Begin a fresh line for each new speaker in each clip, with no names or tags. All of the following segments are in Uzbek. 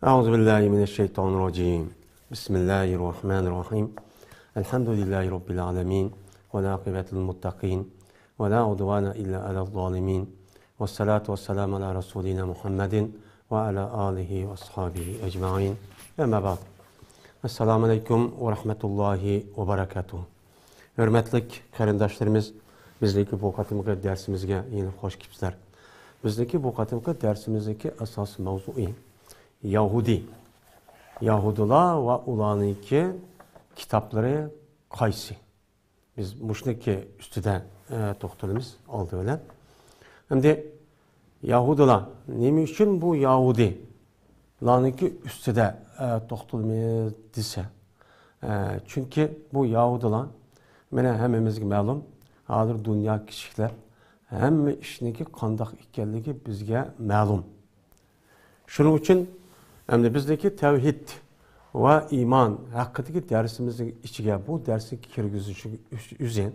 Euzubillahimineşşeytanirracim. Bismillahirrahmanirrahim. Elhamdülillahi Rabbil alemin. Ve la akıbetul muttakin. Ve la udvana illa alel zalimin. Ve salatu ve selamu ala Resulina Muhammedin ve ala alihi ve ashabihi ecmain. Ve mebad. Esselamu aleyküm ve rahmetullahi ve berekatuhu. Hürmetlik qarindoshlarimiz, bizdeki bu qatimki dersimizge yine hoş kelibsizlar. Bizdeki bu qatimki dersimizdeki asas mavzui Yahudi. Yahudilar ve ulaniki kitapları qaysi. Biz muşniki üstüde toxtalımız oldu öyle. Hem de Yahudilar, nemi için bu Yahudi? Laniki üstüde toxtalımız dese. Çünkü bu Yahudilar, mene hemimizge ma'lum, hazır dünya kişiler, hem işiniki qandaq ekanligi bizge ma'lum. Şunun için hem de bizdeki tevhid ve iman hakkındaki dersimizin içine bu dersi kirgizişi üzerine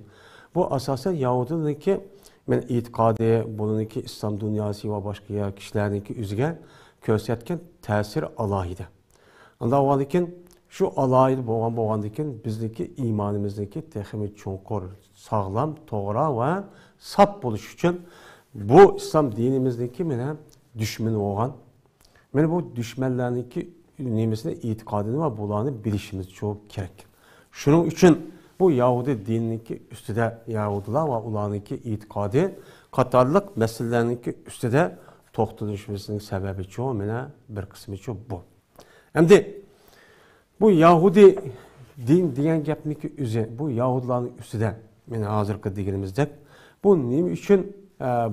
bu asasen Yahudideki men itikadı, bununki İslam dünyası ve başka kişilerdeki üzerine gösterken tesir alaydı. Anda o halde şu alaydı boğandaki bizdeki imanımızdaki tehmid çonkur, sağlam, doğru ve sap buluş için bu İslam dinimizdeki mene düşmanı olan men bu düşmanlarınki nimesine itikadını ve bulanı bilişimiz çok gerek. Şunun için bu Yahudi dinindeki üstüde Yahudiler ve ulanınki itikadı katarlık meselelerinki üstüde toxtalışımızın sebebi çoğu mene bir kısmı çok bu. Hem de bu Yahudi din diyen gapniki üzerine bu Yahudilerin üstüde mene hazırkı diyenimizde bu nime için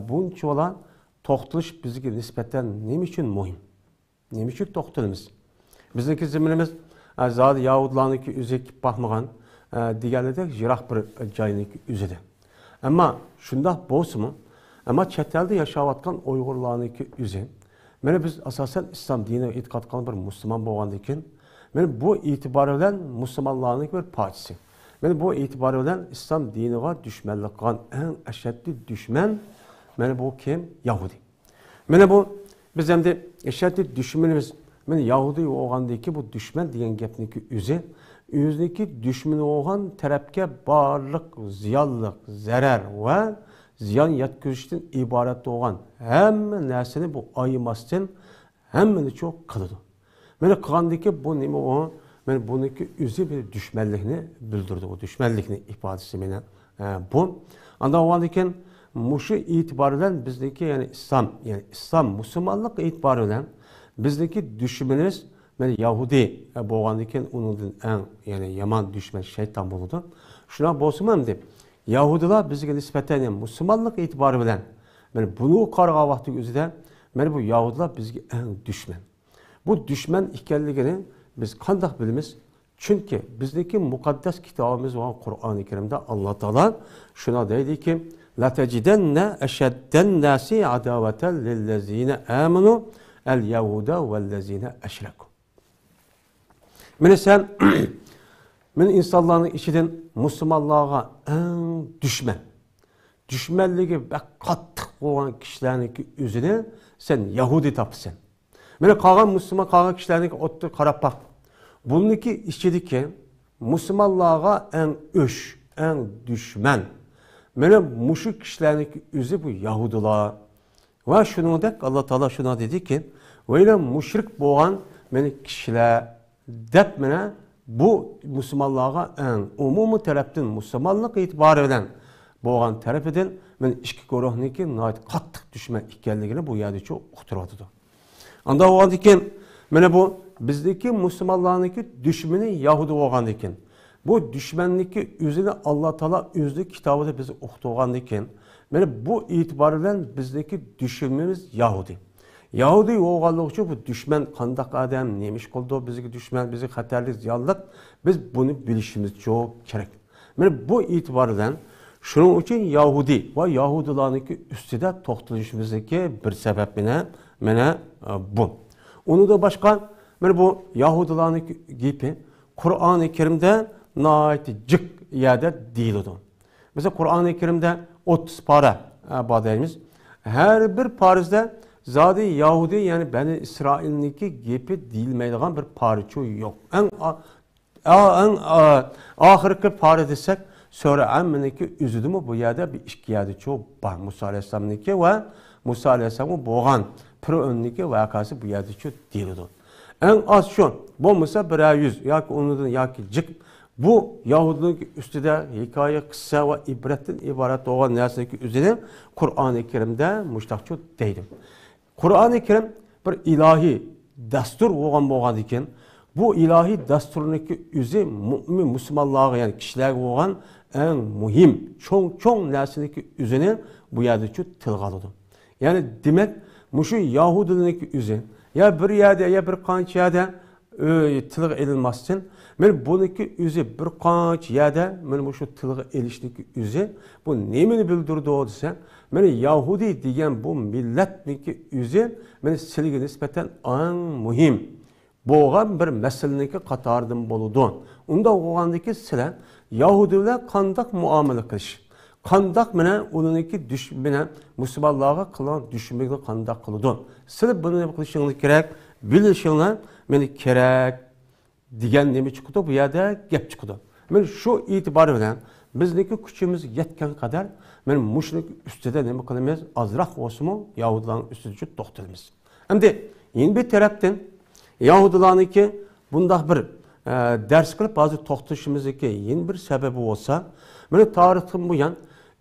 bunca olan toxtalış bizge nispeten nime için mühim? Neme için toxtalımız? Bizdeki zeminimiz zaten Yahudilarınki üzek bakmagan, diğerlerde jirak bir cayınki üzede. Ama şunda bolsa mı? Ama çetelde yaşavatkan Uygurlarınki üze. Mene biz asasen İslam dinine itikat kılan bir Müslüman boğandıkken, mene bu itibarıyla Müslümanlarınki bir parçası. Mene bu itibarıyla İslam dinine düşmanlık kılan en eşitli düşman, mene bu kim? Yahudi. Mene bu biz hem de eşitli düşmanımız, men Yahudi oğandaki bu düşman diyen gapniki yüzdeki düşman oğan tarafga barlık, ziyallık, zarar ve ziyan yetkizishten ibaret oğan hem narsani bu ayımasdan hemmeni çok kılıdı. Men qandaki bu nima o? Men buniki yüzü bir düşmanlıkını bildirdi. O düşmanlıkını ifadesi mene bu. Anda oğandaki muşu itibarıyla bizdeki yani İslam Müslümanlık itibarıyla bizdeki düşmanımız Yahudi boğandıkken onun en yaman düşman şeytan buldu. Şuna bozmam deyip Yahudiler bizge nispeten Müslümanlık itibarıyla bunu qarğa vakti üzerinde bu Yahudiler bizge en düşman. Bu düşman ikenligini biz qandaq bilimiz? Çünkü bizdeki mukaddes kitabımız olan Kur'an-ı Kerim'de Allah Teala şuna deydi ki la tecidenne eşedden nasi adaveten lillezine amenu el Yahuda vellezine eşreku. Mene sen insanların içinden Müslümanlığa en düşman. Düşmanlığı ve kattık olan kişilerin üzerine sen Yahudi tapısın. Mene kalan Müslüman kalan kişilerin otur karap bak. Bununki içidik ki Müslümanlığa en en düşman. Mene muşuk kişilerin üzeri bu Yahudiler. Ve şunu da Allah Teala şuna dedi ki öyle müşrik boğan meni kişiler dep mene bu Müslümanlığa en umumu taraftan Müslümanlık itibarıyla boğan tarafından men işki koruhniki nait kattık düşme ikenligini bu yerde çok uhturadıdı. Anda o halde mene bu bizdeki Müslümanlığınki düşmanı Yahudi boğan diken bu düşmanlıkı üzerine Allah Teala özlü kitabı da bizi uhturagan diken mene bu itibarıyla bizdeki düşmanımız Yahudi. Yahudi oğallıkçı bu düşman kandak adam neymiş oldu bizdeki düşman bizi haterlik ziyanlık biz bunu bilişimiz çok gerek. Yani bu itibarıyla Şunun için Yahudi ve Yahudilarınki üstüde toxtalışımızdaki bir sebep mene bu. Onu da başka bu Yahudilarınki gibi Kur'an-ı Kerim'de naiti cık yerde değildi. Mesela Kur'an-ı Kerim'de 30 para badayımız. Her bir parizde zaten Yahudi yani Beni İsrail'ninki gibi değilmeydiğen bir parça yok. En ahirki para desek sonra emminiki üzüdü mü bu yerde bir iki yerde çok var. Musa Aleyhisselam'ınki ve Musa Aleyhisselam'ın boğan pir önündeki vakası bu yerde çok değildi. En az şu bu Musa 100 ya ki onun ya ki cık bu Yahudi'nin üstüde hikaye, kıssa ve ibretten ibaret olan nesneki üzerine Kur'an-ı Kerim'de müştakçı değilim. Kur'an-ı Kerim bir ilahi dastur olan iken bu ilahi dasturundaki üzeri mümin Müslümanlığa yani kişiler olan en mühim çok nesneki üzerine bu yerde çok tılgalıdı. Yani demek şu Yahudi'nin üzeri ya bir yerde ya bir kanç yerde tılgı edilmezsin. Men buniki üzü bir qanç yerde men şu tılgı elişniki üzü bu nemini bildirdi o dese men Yahudi degan bu milletniki üzü men silge nispeten en mühim boğan bir meseleninki qatardan boludu. Unda oğandaki sile Yahudiler kandak muamele qilish. Kandak menen onunki düşmene Müslümanlığa kılan düşmekle kandak kılıdı. Sile bunu qilishingni kerak, bilishingni meni kerak degan nima chiqdi bu yerda gap chiqdi. Men shu e'tibor bilan bizniki kuchimiz yetgan qadar men mushrik ustida nima qilamiz? Azroq bo'lsa-mu Yahudilarning ustida to'xtalamiz. Endi yana bir tarafdan Yahudilarniki bundaq bir ders qilib hozir to'xtalishimizga yana bir sababi bo'lsa, men tarixdan bu yan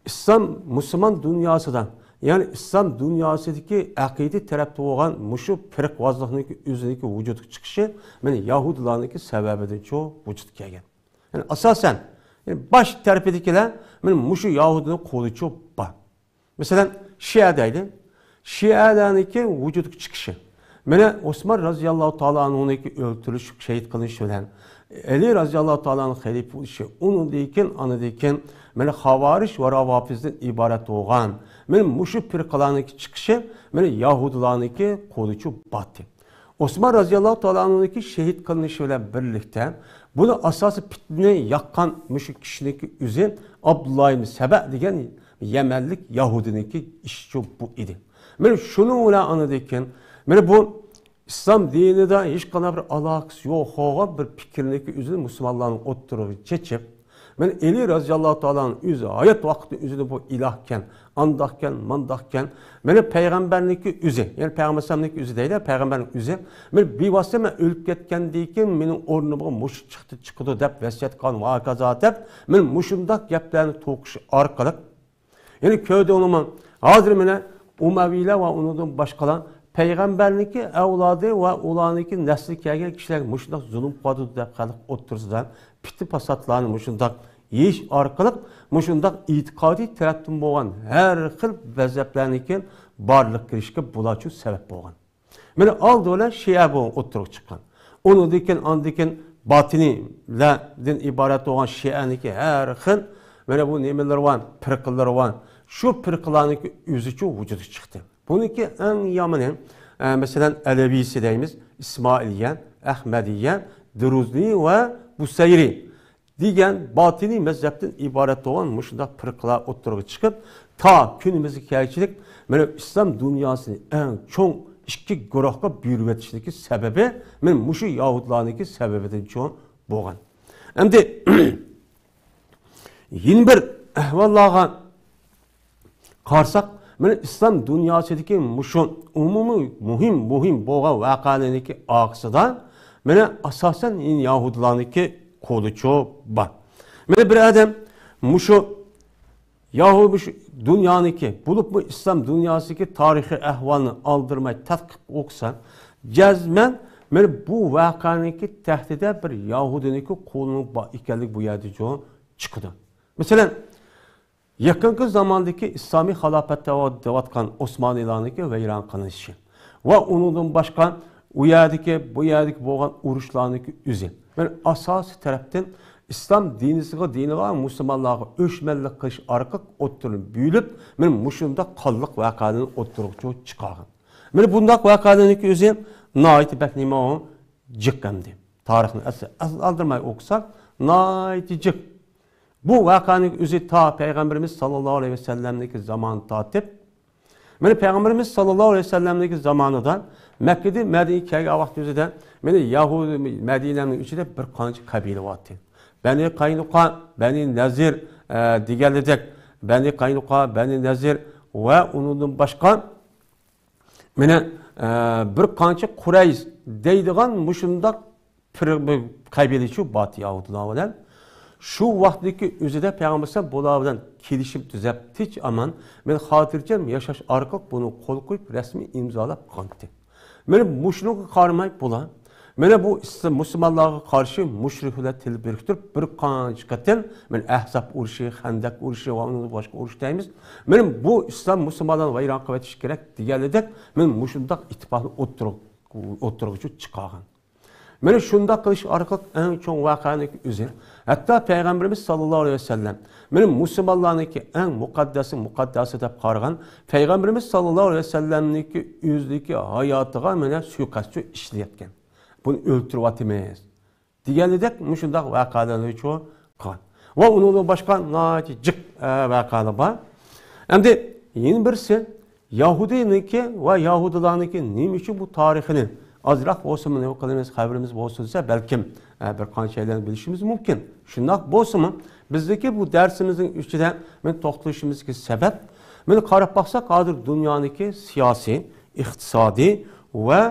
İslam Müslüman dünyasından yani İslam dünyasındaki akide tarafta olan muşu firqvazlıqning üzerindeki vücudga chiqishi men Yahudilarniki sebebidan çok vücut kelgan. Yani asasen yani baş tarafidagilar men muşu Yahudining qo'li çok bor. Mesela Şia deydi. Şialarniki vücudga chiqishi. Mene Osman radhiyallohu taala anhuniki o'ltirish, şehit qilish bilan Ali radhiyallohu taalaning xalifa bo'lishi, uni mene Havarish ve Ravafizden ibaret olan men mushu firqalarniki chiqishi meni Yahudilarniki qo'lichi batdi. Osman radhiyallohu taala anhuniki şehit qilinishi bilan birlikda buni asosi fitni yaqqan mushu kishiniki o'zi Abdullah ibn Saba degan Yemenlik Yahudiniki ishi bu idi. Men shuni bilan anadikin meni bu İslam dinida hech qanday bir aloqasi yo'q bo'lgan bir fikrniki o'zi musulmonlarning o'ttirib chechib men Ali radhiyallohu taoloning o'zi hayot vaqti o'zida bu ilohkan, andaqkan, mandaqkan, meni payg'ambarniki o'zi, ya'ni payg'ambarniki o'zi deydi, payg'ambarning o'zi, men bevosita men o'lib ketgandan keyin mening o'rnimga mush chiqdi deb vasiyat qilgan va kazo deb men mushundaq gaplarni to'qish orqali ya'ni ko'rdi uni hozir meni Umaviylar va undan boshqalar Peygamberlik evladı ve ulaniki nesli kelgen kişiler muşundak zulüm qiladi deb xalq o'ttirsidan piti pasatlarni muşundak yeyish orqali muşundak itiqodiy tarafdan bo'lgan har xil vaziyatlarniki barliq kirishga bularchu sabab bo'lgan. Meni oldi bilan Shia bo'lib o'tirib chiqqan. Uni andikin batinilardan iborat bo'lgan Shia'niki har xil mana bu nimalar var, firqalar var. Şu firqalarniki o'zicha vujudga chiqdi. Bununki en yamını mesela Alevisi deyimiz İsmailiye, Ahmediye, Druzli ve Busayri diyen batini mezhepten ibaret olan muşunda firqalar oturup çıkıp ta günümüzdeki gerçeklik İslam dünyasının en çok iki guruhga buyurup etişindeki sebebi men muşu Yahudilarniki sebebinden çok boğan. Hem de yeni bir ehvallağa karsak men İslam dünyasındaki muşun umumi muhim boğa vakalarındaki aksıdan mene asasen Yahudilarniki kolu çok var. Mene bir adam muşu Yahudi dünyaniki bulup mu İslam dünyasındaki tarihi ehvalını aldırmayı tadqiq okusa cezmen mene bu vakalarındaki tehdide bir Yahudiniki kolunun ikenlik bu yerde çok çıkdı. Mesela yakınki zamandaki İslami halafette devatkan Osmanlılarniki veyran kılınışı ve onundan başka bu yerdeki boğan uruşlarniki üzü. Yani asas taraftan İslam diniga musulmonlarga o'shmanlik qilish orqali o'ttirib büyülüp, men mushunda qonliq voqeani o'ttirib chiqargan. Men bundaq voqealarning o'zi nihoyat nima jiqqandi. Tarixni aldırmay okusak nihoyat jiq. Bu voqeaning o'zi ta payg'ambarimiz sallallohu alayhi vasallamning zamanı tatib. Men payg'ambarimiz sallallohu alayhi vasallamning zamanida Mekke'de Medine'ye kelgan vaqt o'zida meni Yahudi Medine'ning ichida bir qancha qabila vardı. Beni Qaynuqa, Beni Nazir deganidek, Beni Qaynuqa, Beni Nazir ve onun başka meni bir qancha Quraysh deydigan mushundaq qabila shu Batı Yahudilar bilan şu vaqtdagi o'zida payg'ambar bular bilan kelishib tuzab tinch aman men xotirjam yashash orqali buni qo'l qo'yib rasmiy imzolab qo'ydi. Men mushunga qaramay bular mana bu musulmonlarga qarshi mushriklar til biriktirib bir qancha qatil men Ahzab urushi, Xandaq urushi va uni boshqa urush deymiz. Men bu islom musulmonlarni vayron qilib o'tish kerak deganidek men mushundaq ittifoqni o'ttiruvchi chiqargan. Meni shunda qilish orqali eng cho'ng voqeaning o'zi. Hatto payg'ambarimiz sallallohu alayhi vasallam meni musulmonlarniki eng muqaddasi deb qaragan payg'ambarimiz sallallohu alayhi vasallamniki o'zidagi hayotiga meni suiqasd ishlayotgan. Buni o'ltiryapmiz. Deganidek shundaq voqealarni qilgan. Va undan boshqa nihoyatda jiq voqealar bor. Endi yana birisi Yahudiniki va Yahudilarniki nima uchun bu tarixini azroq bo'lsin nima qilamiz xabarimiz bo'lsin desa balkim bir qancha şeylerni bilishimiz mumkin. Shundoq bo'lsinmi bizdagi bu darsimizning ichida men to'xtalishimizga sabab men qarab baksak hozir dunyodagi siyosiy, iqtisodiy va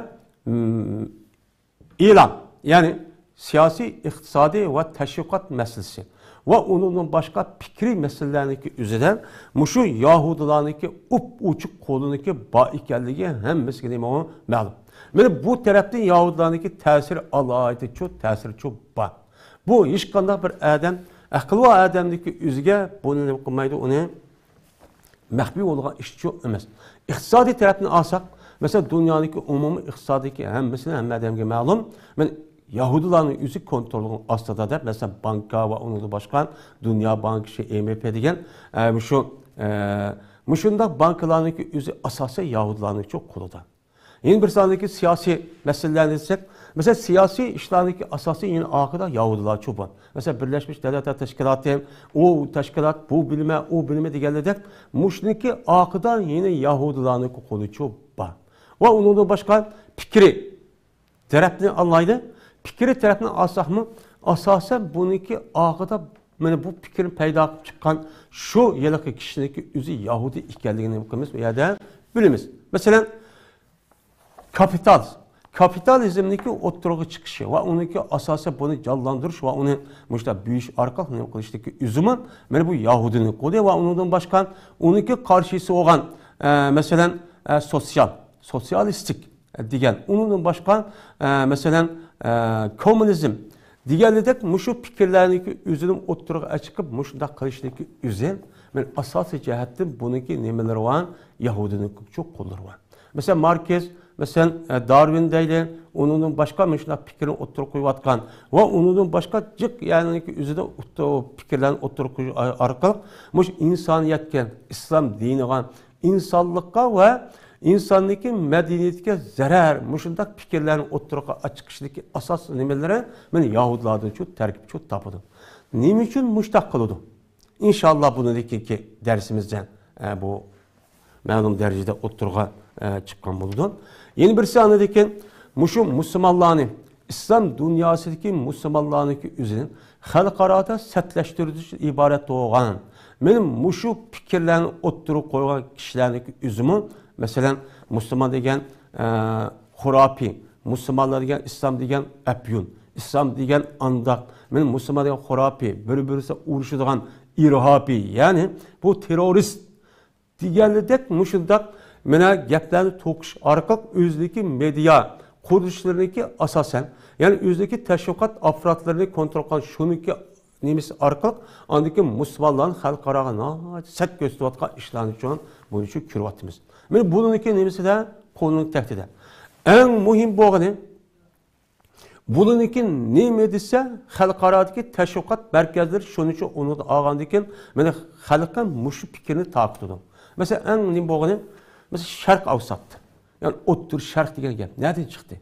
e'lon, ya'ni siyosiy, iqtisodiy va tashviqot masalasi va undan boshqa fikriy masalalarniki o'zidan mushu Yahudilarniki uchuq qo'liniki bor ekanligi hammasiga ma'lum. Meni bu tarafdan Yahudilarniki ta'siri alohida ta'siri bor. Bu hech qanday bir odam aqli va odamniki o'ziga buni nima qilmaydi, uni maxfiy bo'lgan ish emas. Iqtisodiy tarafni olsak, mesela dunyodagi umumiy iqtisodiyki hammasini hamma odamga ma'lum. Men Yahudilarning o'zi kontrolning ostida deb, mesela banka va undan boshqa Dunyo banki, IMF degan shundaq bankalarningki o'zi asosan Yahudilarning qo'lida. Yeni bir sandaki siyasi meselelerine desek, mesela siyasi işlerdeki asası yine arkada Yahudilar çoban. Mesela Birleşmiş Devletler Teşkilatı, o teşkilat, bu bilime, o bilime diğerledek, muşniki arkada yine Yahudilar'ın kolu çoban. Ve onun başka fikri tarafını anlaydı. Fikri tarafını alsak mı, asasen bununki arkada yani bu fikrin peyda çıkan şu yılki kişideki üzü Yahudi ikenliğini bakımız ya da bilimiz. Mesela kapitalizmdeki oturuğa çıkışı ve onunki asası bunu canlandırış ve onu işte büyüş arka kılıçtaki üzümün yani bu Yahudinin kodu ve ondan başka onunki karşısı olan mesela sosyalistik diyen ondan başka mesela komünizm diğerledek muşu fikirlerindeki üzünün oturuğa çıkıp muşunda kılıçtaki üzüm yani asası cihetten bununki nemeler var Yahudinin çok kolları var. Mesela Marquez mesela Darwin deyli, onun başka müşnak fikrini oturup koyuvatkan ve onun başka cık yani üzerinde fikirlerin oturup koyu arkalık muş insaniyetken, İslam dinigan, insanlıkka ve insanlıkın medeniyetke zarar, muşundak fikirlerin oturup açıkıştaki asas nimelere ben Yahudilardan çok terkip çok tapıdım. Nim için muştak kılıdı? İnşallah bunu ki dersimizden bu ma'lum derecede oturuğa çıkan buldu. Yeni birisi anladıkken muşu Müslümanlarını İslam dünyasındaki Müslümanlarını üzerine halkarada setleştirici ibaret olan benim muşu fikirlerini oturup koyan kişilerin üzümü mesela Müslüman degen hurapi, Müslümanlar degen İslam degen epyun, İslam degen andak, benim Müslüman degen hurapi, birisi uğraşıdığan irhapi yani bu terörist diğerledek muşundak mena gaplarni to'qish orqali o'zidagi media qurilishlarniki asosan ya'ni o'zidagi tashviqot apparatlarini kontrol qilish shuniki nemisi orqali andagi musulmonlarni xalqaroga sat ko'rsatayotgan ishlarni uchun buni uchun ko'ryapmiz. Men buniki nemisida qo'lning taktida eng muhim bo'lgani Bununki nima desa, xalqarodagi tashviqot markazlari shuning uchun uni olgandan keyin mana xalqqa mushu fikrni taqdirdi. Masalan, eng nima bo'lgani, masalan, Sharq Avsat. Yani O'ttir Sharq degan gap nereden chiqdi?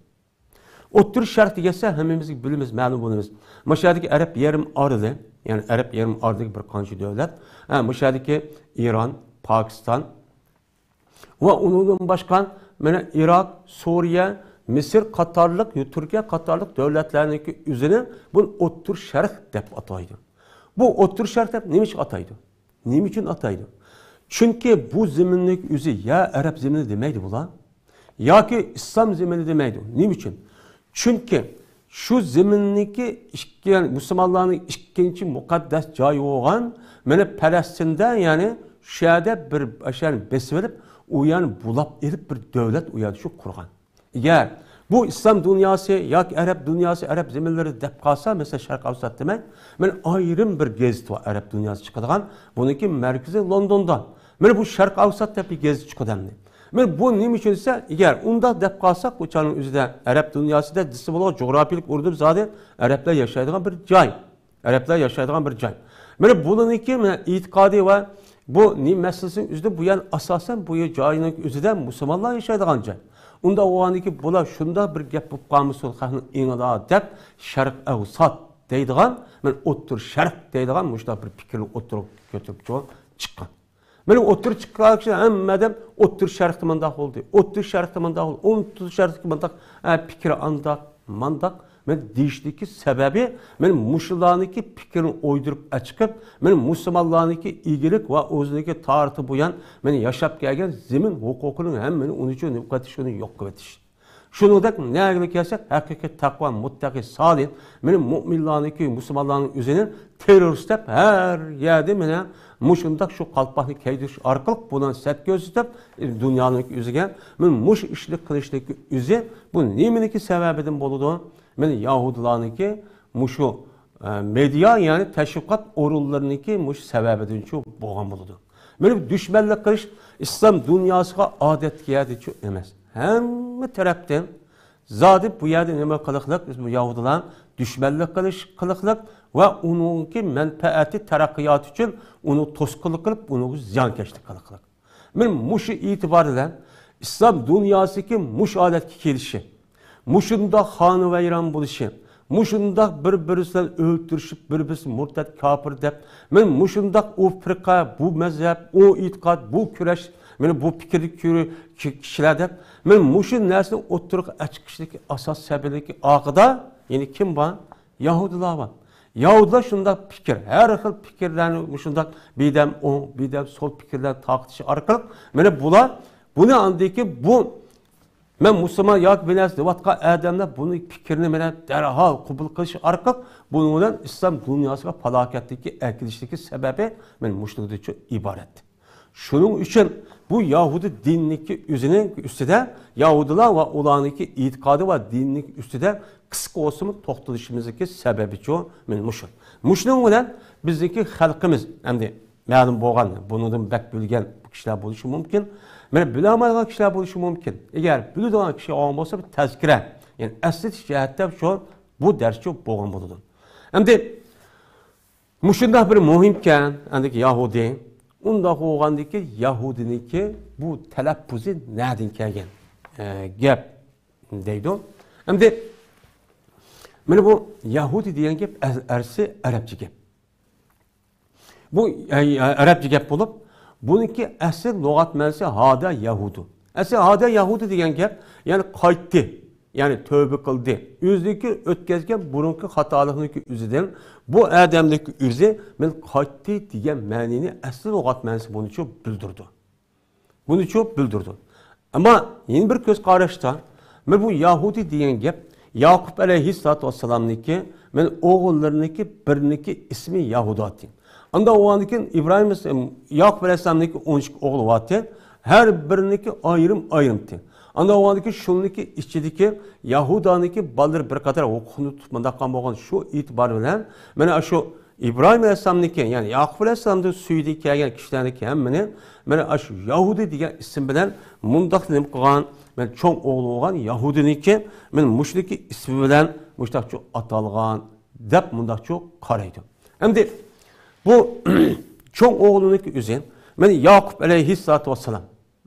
O'ttir Sharq deganda hammamiz bilamiz, ma'lum bo'lamiz. Mashadagi Arab yarim oroli, yani Arab yarim orolidagi bir qancha davlat, mashadagi Iran, Pokiston va undan boshqa mana Iroq, Suriya, Misr qatorliq, Turkiya qatorliq davlatlarniki o'zini bu O'ttir Sharq deb ataydi. Bu O'ttir Sharq deb nima uchun ataydi? Nima uchun ataydi? Chunki bu zaminlik o'zi ya Arab zamini demaydi bular. Yoki islom zemini demaydi. Nima uchun? Chunki shu zeminniki yani musulmonlarning ikkinchi muqaddas joyi bo'lgan mana Falastinda, ya'ni shu yerda bir ashani besib olib, u yani bulab elib bir davlat u yerda shu qurgan. Agar bu islom dunyosi yoki arab dunyosi, arab zeminlari deb qolsa, mesela Sharq Avsat demak, men ayrim bir gazet va arab dunyosi chiqadigan, buniki markazi Londonda. Mana bu Sharq Avsat deb bir gazet chiqadimdi. Men bu nima uchun esa, agar unda deb qolsak, o'chaning o'zida arab dunyosida disi bo'lgan jo'grafiyalik urdim zodi arablar yashaydigan bir joy. Arablar yashaydigan bir joy. Mana buniki mana e'tiqodiy va bu nima masalasining o'zida bu yani asosan bu joyning o'zida musulmonlar yashaydigan joy. Unda o'g'aniki bular shunda bir gap bo'lib qolmasin, xalqning engida deb Sharq Avsat deydigan, men O'ttir Sharq deydigan mushta bir fikrni o'ttirib ko'tarib chiqqan. Benim O'ttir çıkkan hammadan O'ttir Sharqda mandaq oldu. O'ttir Sharqda mandaq oldu. O'ttir Sharqda mandaq fikri andaq, mandaq. Men deyishdeki sebebi men muşularniki fikrini oydurup açıkıp, men musulmonlarniki iyilik ve o'ziniki tarixi buyan men yaşap gelgen zemin hukukunun hemmini onun için nüqatışını yok kıvetiş. Şunundak ne gelsek hakikat takva muttaki salih benim müminlarniki musulmonlarning üzerine terörist hep her yerde mene muşundak şu kalpakni keydiş arkalık bundan set gözütüp dünyanın üzerine men muş işlik kılıştaki üzeri bu neminiki sebebiden boludu. Men Yahudilarniki muşu medya yani teşviqat orullarıniki muş sebebiden çok boğan boludu. Benim düşmanlık kılış İslam dünyasına adet geldi çok emez. Hem taraftan zaten bu yerde neme kılıklık, bu Yahudilerin düşmanlık kılıklık ve onunki menfaati terakkiyat için onu toskılık kılıp onu ziyankeşlik kılıklık. Ben muşu itibariyle İslam dünyasındaki muş adetki gelişi, muşunda hanı ve İran buluşu, muşunda birbirisinden öldürüşüp birbirisi murtad kafir dep, ben muşunda o fırka, bu mezhep, o itikat, bu küreş, men bu fikirli kişiler dep, men muşun nersini oturup açıkıştaki asas sebebindeki akıda, yani kim var? Yahudiler var. Yahudiler şunda fikir, her xil fikirlerini şunda bidem o, bidem sol fikirler taktışı arkalık. Mene bular, bunu andaki bu, men Müslüman yak binas devatka adamlar bunu fikrini mene derhal kubul kılış arkalık, bunun İslam dünyasına felaketteki, erkilişteki sebebi men muşluğu için ibaret. Şunun için bu Yahudi dinliki üzerine üstüde Yahudiler ve olaniki itikadı ve dinlik üstüde kısa olsun toxtalışımızdaki sebebi çoğu muşun. Muşun olan bizdeki halkımız hem de ma'lum bo'lgan, bundan bek bilgen kişiler buluşu mümkün. Mene bilamayan kişiler buluşu mümkün. Eğer bildiğin kişi olmasa bir tezkire, yani asli cihatte şu bu ders çok bo'lgan bo'ladi. Hem de muşunda bir muhimken andaki Yahudi unda qo'ygandiki Yahudiniki bu talaffuzi nereden kelgan gap deydi. Endi mana bu Yahudi degan gap arsi arabcha gap. Bu arabcha gap bo'lib, buniki asl lug'at ma'nosi hada Yahudu. Asl hada Yahudi degan gap, ya'ni qaytdi, ya'ni tövbe qildi. O'zligi o'tkazgan burunki xatolikniki o'zidan bu adamlik o'zi men qaytdi degan ma'noni asl lug'at ma'nosi buni çok bildirdi. Buni çok bildirdi. Ama yeni bir ko'z qarashda men bu Yahudi degan gap Yaqub alayhissalatu vassalamniki men o'g'illarniki birniki ismi Yahudati. Anda o'g'aniki İbrahim Yaqub alayhissalamniki 13 o'g'li vardı. Her biriniki ayrım-ayrımdı. Anda o'g'andaki shuniki ichidagi Yahudaniki baldir bir qator o'qishni tutmandaqan bo'lgan shu e'tibor bilan mana shu İbrahim Aleyhisselam'daki, yani Yakup Aleyhisselam'da suyudi kelgen kişilerindeki hemmini mana şu Yahudi degan isim bilan mundaq nim qilgan, men cho'ng o'g'li bo'lgan Yahudiniki men mushdiki ismi bilan mushtaqcha atalgan deb mundaqcha qaraydi. Endi bu cho'ng o'g'liniki o'zi men Yakup alayhissalatu vassalam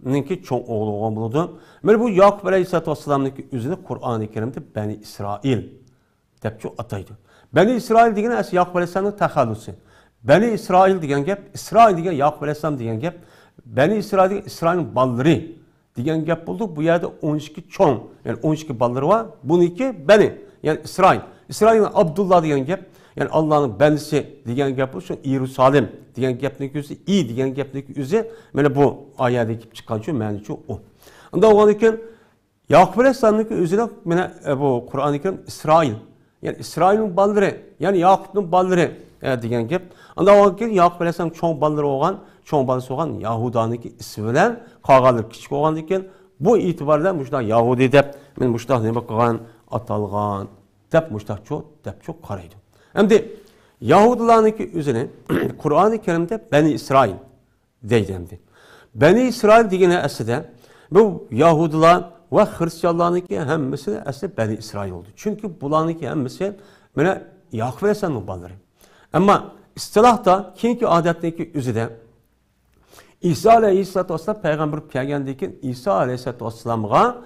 ninki cho'ng o'g'li bo'lgan bo'ladi. Men bu Yakup alayhissalatu vassalamniki o'zini Qur'oni Karimda Bani Isroil deb ataydi. Bani İsrail degan asli Yakup Aleyhisselam'ın tahallusi. Bani İsrail degan gap, İsrail degan Yakup Aleyhisselam degan gap, Bani İsrail degan İsrail'in ballari degan gap bo'ldi. Bu yerda 12 cho'ng, yani 12 ballari var. Buniki Bani, yani İsrail. İsrail'in Abdullah degan gap, yani Allah'ın bendisi degan gap bo'lsa, Yerusalim degan gapniki o'zi, i degan gapniki o'zi, mana bu oyatda kelib chiqqan shu ma'nosi u. Unda o'g'ankin Yakup Aleyhisselam'niki o'zida mana bu Qur'oni Karim İsrail, yani İsrail'in balları, yani Yakup'un balları degan gap. Anda o ki Yakup Aleyhisselam çoğun balları olan, çoğun balları olan Yahudan'daki ismi bilen kağalır küçük olan diken bu itibarla müştah Yahudi dep, men müştah ne bakıgan, atalgan, dep müştah çok karaydı. Hem de Yahudilar'daki üzerine Kur'an-ı Kerim'de Beni İsrail deydi hem de. Beni İsrail diyene aslında bu Yahudilar ve Hristiyanlarınki hemmisi aslında Beni İsrail oldu. Çünkü bularınki hemmisi böyle Yakup Aleyhisselam'ın balları. Ama istilahda kinki adetteki üzere İsa Aleyhisselatü Vesselam peygamber kelgendeki İsa Aleyhisselatü Vesselam'a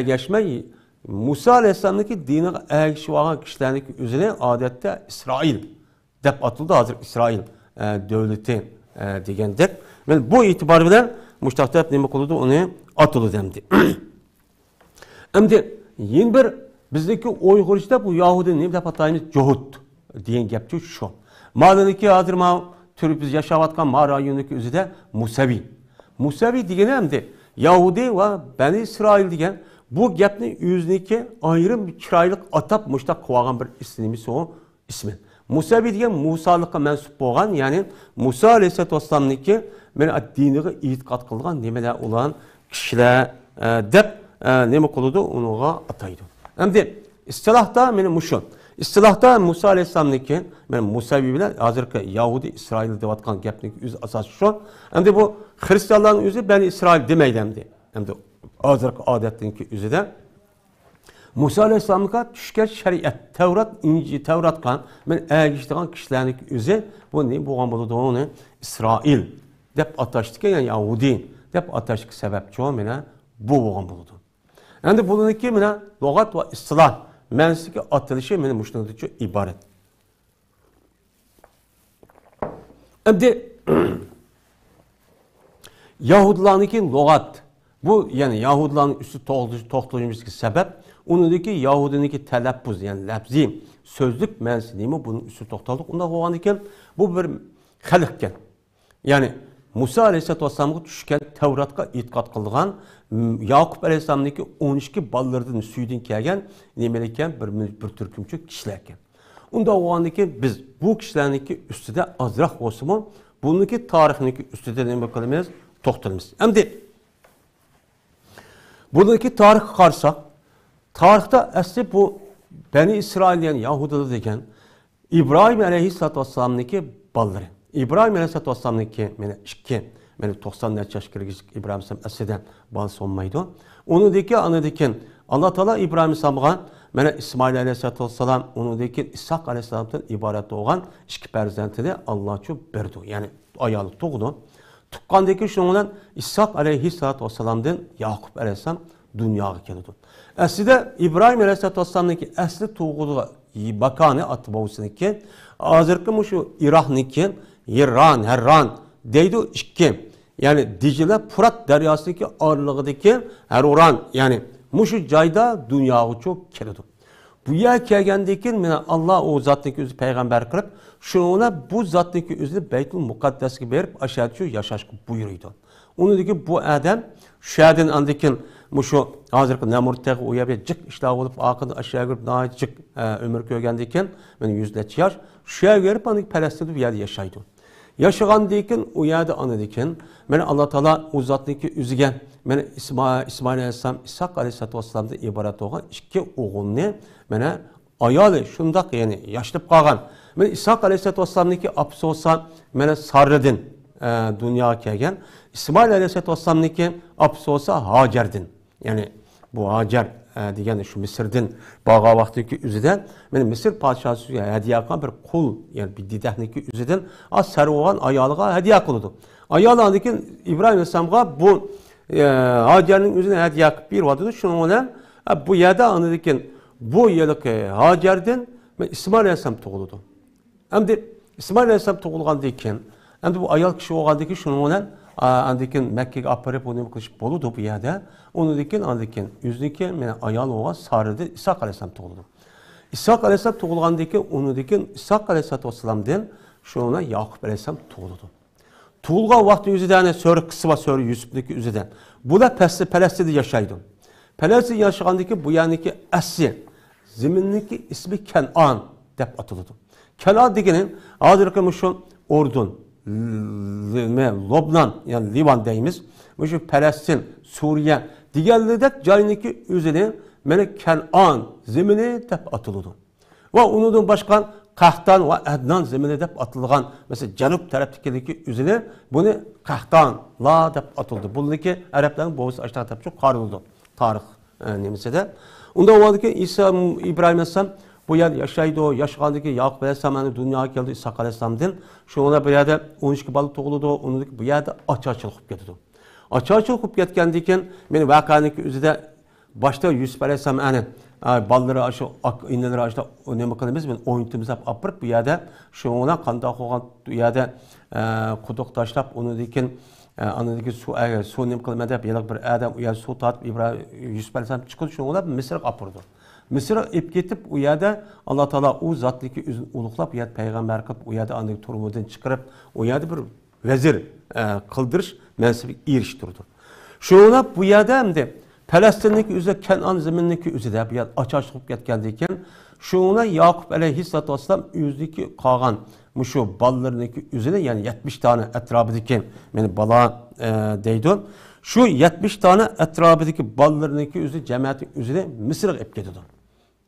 geçmeyi Musa Aleyhisselam'daki dini erişivagan kişilerdeki üzere adette İsrail dep atıldı, hazır İsrail devleti degendir. Ve bu itibar bilen müştakta hep neymek oldu onu atıldı demdi. Hem de yeni bir bizdeki Uygur'da bu Yahudi ne dep atayını Cuhud diyen gapçı şu. Madem ki hazır ma türü biz yaşavatkan mağara yönündeki üzere Musevi. Musevi diyen hem de Yahudi ve Beni İsrail diyen bu gapni yüzündeki ayrım bir kiraylık atap müştak kovagan bir ismisi o ismi. Musevi diyen Musalık'a mensup olan, yani Musa Aleyhisselatü Vesselam'daki men diniga itiqad qilgan nimalar olan kişiler deb nima qiladi unuga ataydi. Endi istilahda meni mushu. İstilahda Musa Aleyhisselam'daki men Musavi bilan hozirgi Yahudi İsrail deyotgan gapning o'zi asosi shu. Endi bu Hristiyanlarning o'zi Bani İsrail demaydi endi. Endi hozirgi odatningki o'zida Musa Aleyhisselam'ga tushgan shariat, Tevrat, İncil, Tevratga men ergishtirgan kishilarning o'zi bu ne bo'lgan bo'ladi uni İsrail deb atashdigan, yani Yahudi deb atashga sababchi mena bu bo'lgan bo'ladi. Endi buniki mena lug'at va istilah ma'nosiga atilishi meni mushundan iborat. Endi Yahudilarniki lug'at, bu yani Yahudilarning üstü to'xtalishimizga sabab unidagi Yahudiniki talaffuz, yani lafzi sözlük ma'nosi nima bunun üstü to'xtaldik. Unda bo'lgan ekan bu bir xalqkan. Yani Musa Aleyhisselatü Vesselam'ga tushgan Tevratga e'tiqod qilgan Yakup Aleyhisselam'daki 12 ballardan suydan kelgan nimalar ekan bir turkumcha kishilar ekan. Unda o'g'andiki biz bu kishilarniki ustida ozroq bo'lsa-mu, buniki tarixniki ustida nima qilamiz? To'xtalamiz. Endi buradaki tarix qarsak, tarixda asli bu Bani İsrail, yani Yahudilar degan İbrahim Aleyhisselatü Vesselam'daki balları. İbrahim Aleyhisselatü Vesselam'daki meni 90 yaş kirgizib İbrahim Aleyhisselam aslida balası olmaydı. Onudaki anadaki Allah Teala İbrahim Aleyhisselam'a meni İsmail Aleyhisselatü Vesselam, onudaki İshak Aleyhisselam'dan ibaret olan iki perzentini Allah'çı berdi. Yani ayalı tuğdu. Tuqqandaki şundan İshak Aleyhisselatü Vesselam'dan Yakup Aleyhisselam dünyaya geldi. Aslida İbrahim Aleyhisselatü Vesselam'daki asli tuğduğu bakanı atbavusundaki hazırki şu İrak'niki Yerran, Herran deydi iki. Yani Dicle Fırat deryasındaki ağırlığındaki Heroran, yani muşu cayda dünyaya çok geldi. Bu yer kelgendeki Allah o zattaki özü peygamber kılıp şuna bu zattaki özü Beytül Mukaddes'e verip aşağı düşüyor yaşaşkı buyuruyordu. Onu dedi ki bu adam şahidin andakin muşu hazırki Nemrut'ta uyabı cık işler olup akıda aşağı görüp daha cık ömür köygendeyken yani yüzlerce yaş şuraya görüp andık Palestin'de bir yerde yaşaydı. Yaşagan deyken o yerde anladıkken ben Allah Teala o zattaki özüge ben İsmail Aleyhisselam, İshak Aleyhisselatü Vesselam'da ibaret olan iki oğulunu bana ayalı şundak yani yaşlıp kalgan Men İshak aleyhissalatu vesselamniki apsosa mene sarridin dünya kelgan. İsmail aleyhissalatu vesselamniki apsosa Hacer'din. Yani bu Hacer degani şu Mısır'dın bağa vaqtiki üzüden men Mısır padşahıga hediye qilgan bir qul yani bir didahniki üzüden az sarıgan ayalıga hediye qildi. Ayalıdaki İbrahim aleyhissalamga bu Hacer'nin üzüne hediye qilib bir vaxtda şunun bilan bu yerda anıdikin bu yılki Hacer'den İsmail aleyhissalam tug'ildi. Endi İsmail aleyhissalam tug'ilgandan keyin endi bu ayol kishi bo'lgandan keyin shuning bilan andikin Mekke'ga apirib uni qilish bo'ldi bu yerda. Undan andikin yüzniki meni ayol bo'lgan Sarida İshak aleyhissalam tug'ildi. İshak aleyhissalam tug'ilgandan keyin undan İshak aleyhissalatu vesselamdan shuna Yaqub aleyhissalam tug'ildi. Tug'ilgan vaqt yüzidan so'ri qisi va so'ri Yusufniki yüzidan. Bular Palestinada yashaydi. Palestin yaşagandaki bu yaniki asli ziminniki ismi Kenan deb atıldı. Kenan degenin hazırki şu Ordun, Lobnan yani Livan deyimiz. Şu Palestin, Suriye diğerlerdek cayındaki üzerine mene Kenan zemini deb atıldı. Ve onun başkan Kahtan ve Adnan zemini deb atılgan mesela Canub taraftaki üzerine bunu Kahtanla deb atıldı. Buradaki Arapların boğusu aşağı tarafı çok karıldı. Tarih nemesede. Onda o ki İsa İbrahim Aleyhisselam bu yer yaşaydı, yaşagandaki Yaqub Aleyhisselam dünyaya geldi İshak Aleyhisselam'dan. Şu ona bir yerde 12 balık toğuldu, onun bu yerde açığa çıkıp gitti. Açığa çıkıp gitkendiken beni vakaniki üzerinde başta Yusuf Aleyhisselam balları aşı, inneleri aşı ne bakınız ben oyuntumuz apırıp bu yerde şu ona kanda koğan bu yerde kuduk taşlap onu diken anadaki su nem kılmada bir bir adam ya su tat İbrahim Yusuf Aleyhisselam çıkıp şu ona Mısır'a apırdı. Mısır'a ip getip o yerde Allah Teala o zatliki uluqlap ya peygamber kılıp o yerde andaki turumudan çıkarıp o yerde bir vezir kıldırış mensibi eriştirdi. Şu ona bu yerde hem de Palestin'deki üzere Kenan zemindeki üzere bir yer açığa çıkıp getkendiyken şu ona Yaqub Aleyhisselatü Vesselam yüzdeki kalan şu ballarındaki üzerine yani 70 tane etrafındaki yani bala deydi. Şu 70 tane etrafındaki ballarındaki üzerine cemaatin üzerine Mısır'a ip getirdi.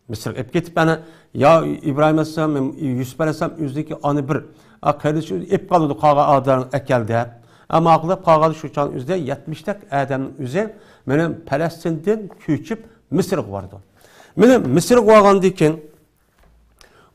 Mısır'a ip getirip yani ya İbrahim Aleyhisselam, Yusuf Aleyhisselam yüzdeki anı bir kardeşi ip kalıyordu kağa adamın ekelde. Ama akılda kağa şu çan üzerine 70 tek adamın üzerine benim Palestin'den köçüp Mısır'a vardı. Benim Mısır'a vargandayken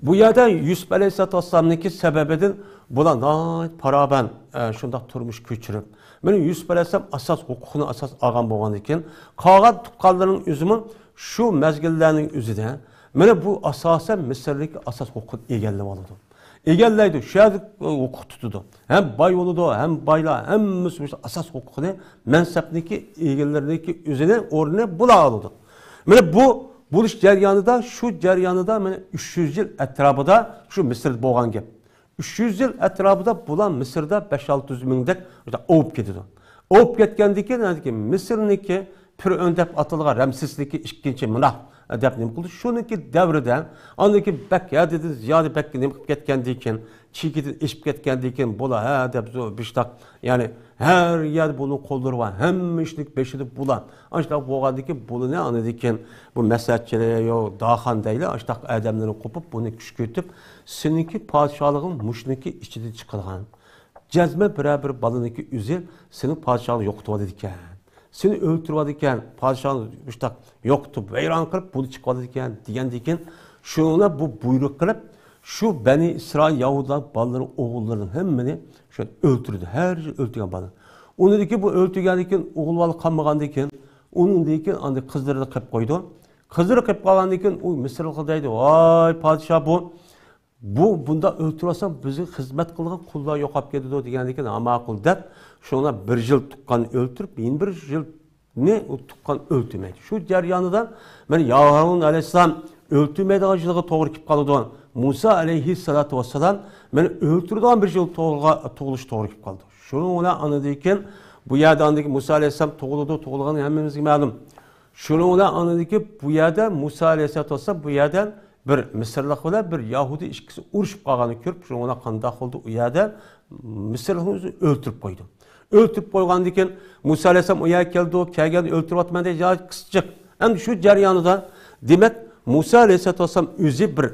bu yerde Yusuf Aleyhisselatü Vesselam'nınki sebebiden buna nait para ben şunda turmuş köçürüp benim Yusuf Aleyhisselam asas hukukunu asas ağam boğandayken kağa tutkallının üzümün şu mezgillerinin üzerine bana bu asasen Mısır'daki asas hukukunu egellem aldı. Egelleydi, şehirlik hukuk tutudu. Hem bay oludu, hem bayla, hem Müslüman asas hukukunu mensepdeki egellerindeki üzerine orine bula aldı. Bana bu buluş ceryanında şu ceryanında 300 yıl etrafında şu Mısır boğan gep. 300 yıl etrafında bulan Mısır'da 5-600 mingdek oğup gidiyordu. Oğup getkendeki Mısır'nınki pür öndep atılgan Ramses'deki ikinci mınah dep nima qildi? Shuniki davrida andaki bak ya dedi ziyodi bak nima qilib ketgandikin, chigitni ishib ketgandikin bo'la ha deb bishtoq ya'ni her yer buni qo'llari va hamma ishlik beshida bulan. Ashtoq bo'lgandiki bulini anadikin bu masajchilar yo daxan deyli ashtoq odamlarni qo'pib buni kuchketib seniki podshohlig'ing mushniki ichida chiqilgan. Jazma bir baliniki üzil senin podshohlig'ing yo'qotib ekan. Seni öldürüyorken padişahın işte yoktu, veyran kılıp bunu çıkmadıkken diyen şuna bu buyruk kılıp şu Beni İsrail Yahudiler balların oğullarının hemini şöyle öldürdü. Her şey öldüren balın. Onu dedi ki bu öldürgendikken oğul balı kanmagandikken onun deyken andi kızları da kıp koydu. Kızları kıp kalandikken o Mısırlı'daydı. Vay padişah bunda öldürüyorsan bizi hizmet kılgan kullar yok ap geldi diyendikken ama kul der. Şuna bir yıl tukkan öldürüp, bir yıl ne tukkan öldürmeydi. Şu ceryanıdan ben Yahudi'nin Aleyhisselam öldürmeydi acılığı doğru kip kaldı. Musa Aleyhisselatü Vesselam beni öldürdüğün bir yıl doğuluş doğru kip kaldı. Şunu ona anladıyken bu yerde anladık Musa Aleyhisselam doğulduğunu hemimiz malum. Şunu ona anladık ki bu yerde Musa Aleyhisselatü Vesselam bu yerden bir Mısırlık ile bir Yahudi işkisi uruşup kalganı görüp şunu ona kandak oldu. O yerde Mısırlık'ı öldürüp koydu. Öldürüp koygandikken Musa Aleyhisselam o yer geldi o kelgeldi öldürüp atmadı ya kısacak. Hem şu ceryanıda demek Musa Aleyhisselatü Vesselam özü bir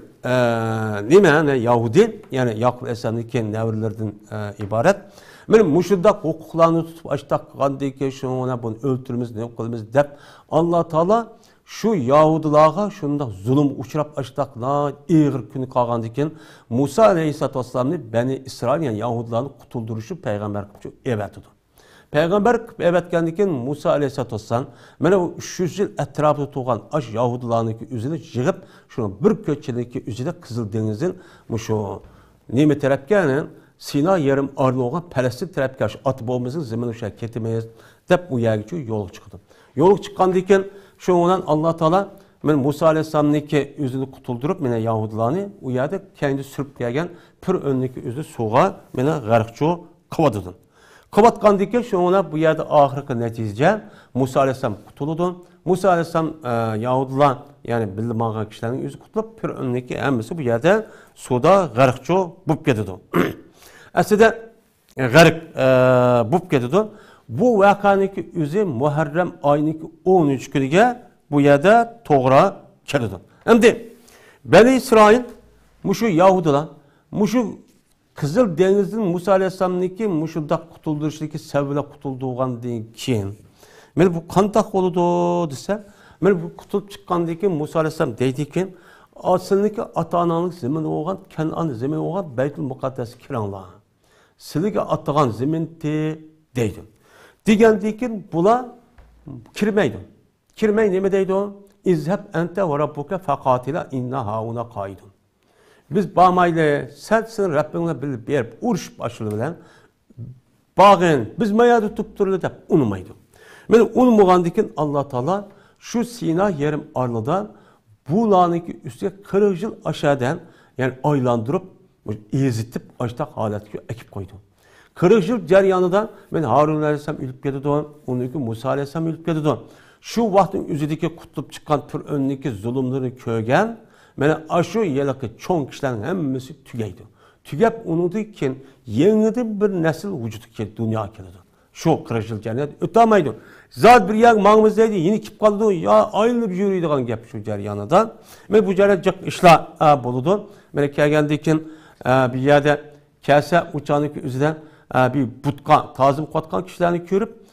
nima Yahudi yani Yaqub Alayhissalomning nevrlaridan iborat. Mana mushundaq huquqlarni tutib ashtaq qilgandan keyin shuni buni o'ltiramiz, ne qilamiz deb Alloh taolo şu Yahudilarga shundoq zulm uchrab ashtaqlar ig'ir kuni qolgandan keyin Musa Aleyhisselamni Bani İsrail yani Yahudilarni qutuldirishi payg'ambar qilib evatdi. Peygamber evetkendiğin keyin Musa Aleyhisselam mana 300 yıl etrafında tuğan aş Yahudilarning üzünü yig'ib şunu bir ko'chadagi üzüde Kızıl Deniz'in şu nima tarafga Sina yerim arlığa Palestin tarafga atib bo'lmasin zamin o'sha ketmaymiz deb u yerga yo'l chiqdi. Yo'l chiqqandan keyin shundan Alloh taolo men Musa Aleyhisselamning o'zini qutuldirib meni Yahudilarni u yerda kendi surib kelgan pir o'nlik o'zi suvga meni g'arqchi qildi. Qabatqandan keyin shundan bu yerda oxirgi natija Musa Aleyhisselam qutuldi. Musa Aleyhisselam Yahudilar yani bilmagan kişilerin yüzü kutulup pir önündeki hammasi bu yerda suvda g'arqchi bo'lib ketdi. Aslida g'arq bo'lib ketdi. Bu voqeaniki o'zi Muharram oyining 13 kuniga bu yerda to'g'ri keldi. Endi Bani İsrail mushu Yahudilar mushu Kızıl Deniz'in Musa Aleyhisselam'niki mushunda qutuldirishlikka sababla qutuldigandan keyin men bu qanday bo'ldi desa men bu qutulib chiqqandan keyin Musa Aleyhisselam deydi ki aslındaki ata-onaning zemini bo'lgan Kanon zemini bo'lgan Baytul Muqaddasga kiringlar. Sizlarga atagan zeminti deydi. Degandan keyin bular kirmaydi. Kirmay nima deydi? İzhab ente ve rabbuka faqatila inna hauna qaidun. Biz bağmayla sen Rabbinle bilip berip uruş başlığı bilen bağın biz mayada tutturulu dep unumaydı. Ben unumağandikin Allah Teala şu Sina yerim arlıdan bu laniki üstüne 40 yıl aşağıdan yani aylandırıp ezitip açtak halatki ekip koydu. 40 yıl ceryanıdan ben Harun Aleyhisselam ülüp geldi. Onunki Musa Aleyhisselam ülüp geldi. Şu vaktin üzerindeki kutlup çıkan tür önündeki zulümlerini kögen Mene aşı yelaki çoğun kişilerin hemmesi tügeydi. Tügep unutuyken yeniden bir nesil vücudu ki dünya keledi. Şu 40 yıl cennet ötemaydı. Zat bir yer mağımızdaydı yeni kip kaldı ya ayrılıp yürüydüğün gep şu ceryanıda. Men bu ceryanıcak işler buludu. Mene kelgendiyken bir yerde kelse uçağındaki üzerinde bir butka, tazim katkan kişilerini görüp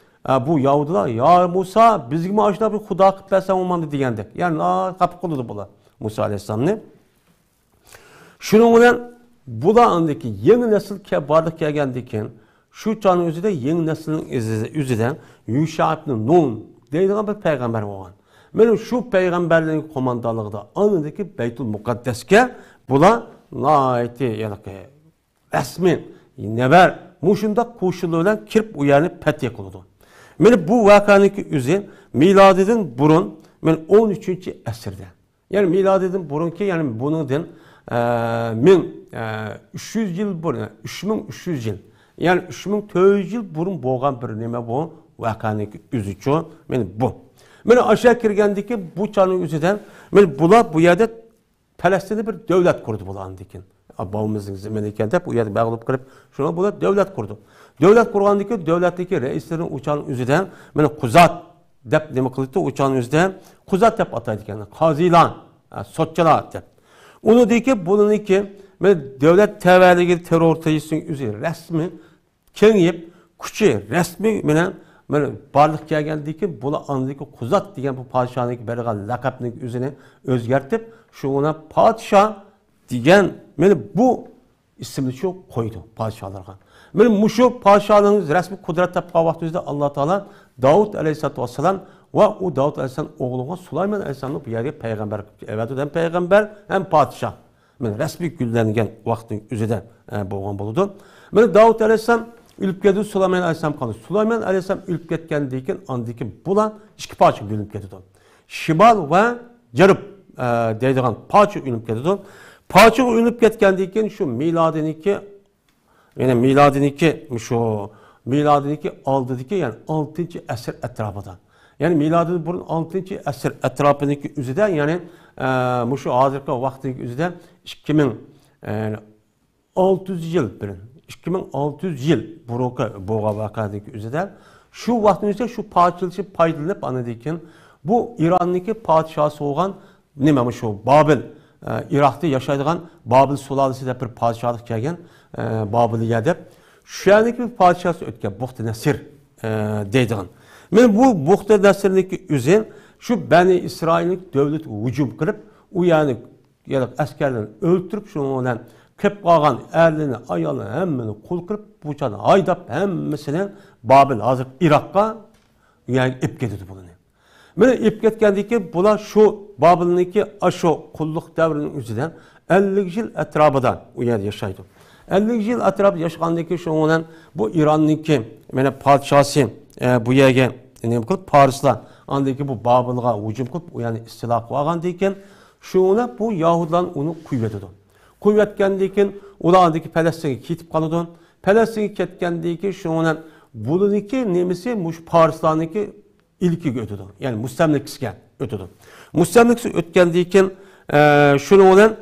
bu Yahudiler ya Musa bizim aşına bir huda kıplersen olmadı diyendik. Yani kapı koludu bunlar. Musa Aleyhisselam'ın. Şunun bilen bu da andaki yeni nesil bardak gelgendikken şu çağın özü de yeni neslinin üzüden Yuşa ibn Nun deydiğin bir peygamber olan. Benim şu peygamberlerin komandalığı da andaki Beytul Mukaddes'ke bula naiti yani resmin never muşunda koşuluyla kirp uyarını pet yakıldı. Benim bu vakaniki üzü miladiden burun 13. esirde. Yani miladiden burunki yani bunun 1300 yıl burun, 3300 yıl. Yani 3400 yıl burun boğan bir neme bu vakaniki üzüçü bu. Ben aşağı kirgendiki bu çağın üzüden bula bu yerde Palestin'de bir devlet kurdu bulandikin. Babamızın zemeniyken bu yerde bağlıp kırıp şuna bula devlet kurdu. Devlet kurgandaki devletteki reislerin uçağın üzüden Kuzat dep neme kılıktı uçağın üzüden Kuzat dep ataydı kendine. Kazilan, sotçalar dep. Onu deyip ki bunun ki devlet teveligi terör teyisinin üzeri resmi kengiyip küçü resmi barlık geldi ki buna andaki Kuzat diyen bu padişahın bergal lakabının üzerine özgertip şu ona padişah diyen bu isimli çok koydu padişahlarga. Muşu padişahların resmi kudret yaptığı vaxtımızda Allah Teala Davud Aleyhisselatü Vesselam ve o Davud Aleyhisselam oğluna Süleyman Aleyhisselam'ın bu yerde peygamber. Evet hem peygamber hem padişah. Resmi güllengen vaxtın üzerinde boğan buludu. Davud Aleyhisselam ülüp geldi Süleyman Aleyhisselam kaldı. Süleyman Aleyhisselam ülüp getkendiyken andaki bulan iki parça ülüp geldi. Şimal ve Cerib deydiğen parça ülüp geldi. Parça ülüp getkendiyken şu miladiniki yani miladiniki aldıdaki yani 6. esir etrafında. Yani miladin bunun 6. esir etrafındaki üzerinde yani şu hazırki vaxtındaki üzerinde 2600 yıl birin. 2600 yıl boğa vakadaki üzerinde şu vaxtımızda şu parçalışı paydalanıp anladıyken bu İran'daki padişahı olan neymiş o Babil Irak'ta yaşaydigan Babil sulalisi deb bir padişahlık kelgan, Babiliye deb. Şu yerdeki bir padişahı ötken, Buxti Nasir deydigan. Men bu Buxti Nasir'niki üzerine şu Bani İsrail'lik devlet hücum kılıp, u yani askerlerini öldürüp, şununla kep qalğan erlerini, ayalını, hemmini kul kırıp, bu çağda haydap hemmisini Babil, hazır Irak'a yani ip getirdi bunu. Mene ip getkendeki bular şu Babil'niki aşo kulluk devrinin üzerinden 50 yıl etrafıdan u yer yaşaydı. 50 yıl etrafı yaşagandaki şununla bu İran'niki mene padişahı bu yerge ne kılıp Paris'la andaki bu Babil'a hücum kılıp yani istilah qilgandayken şuna bu Yahudilar onu kuvvetedi. Kuvvetkendikin ulardaki Palestin'e ketip kalıdı. Palestin'e ketkendikin şuna bununki nemisi muş Paris'larniki ilki ötüdü. Yani mustamlikisi ötüdü. Mustamlikisi ötkendikin şunu olan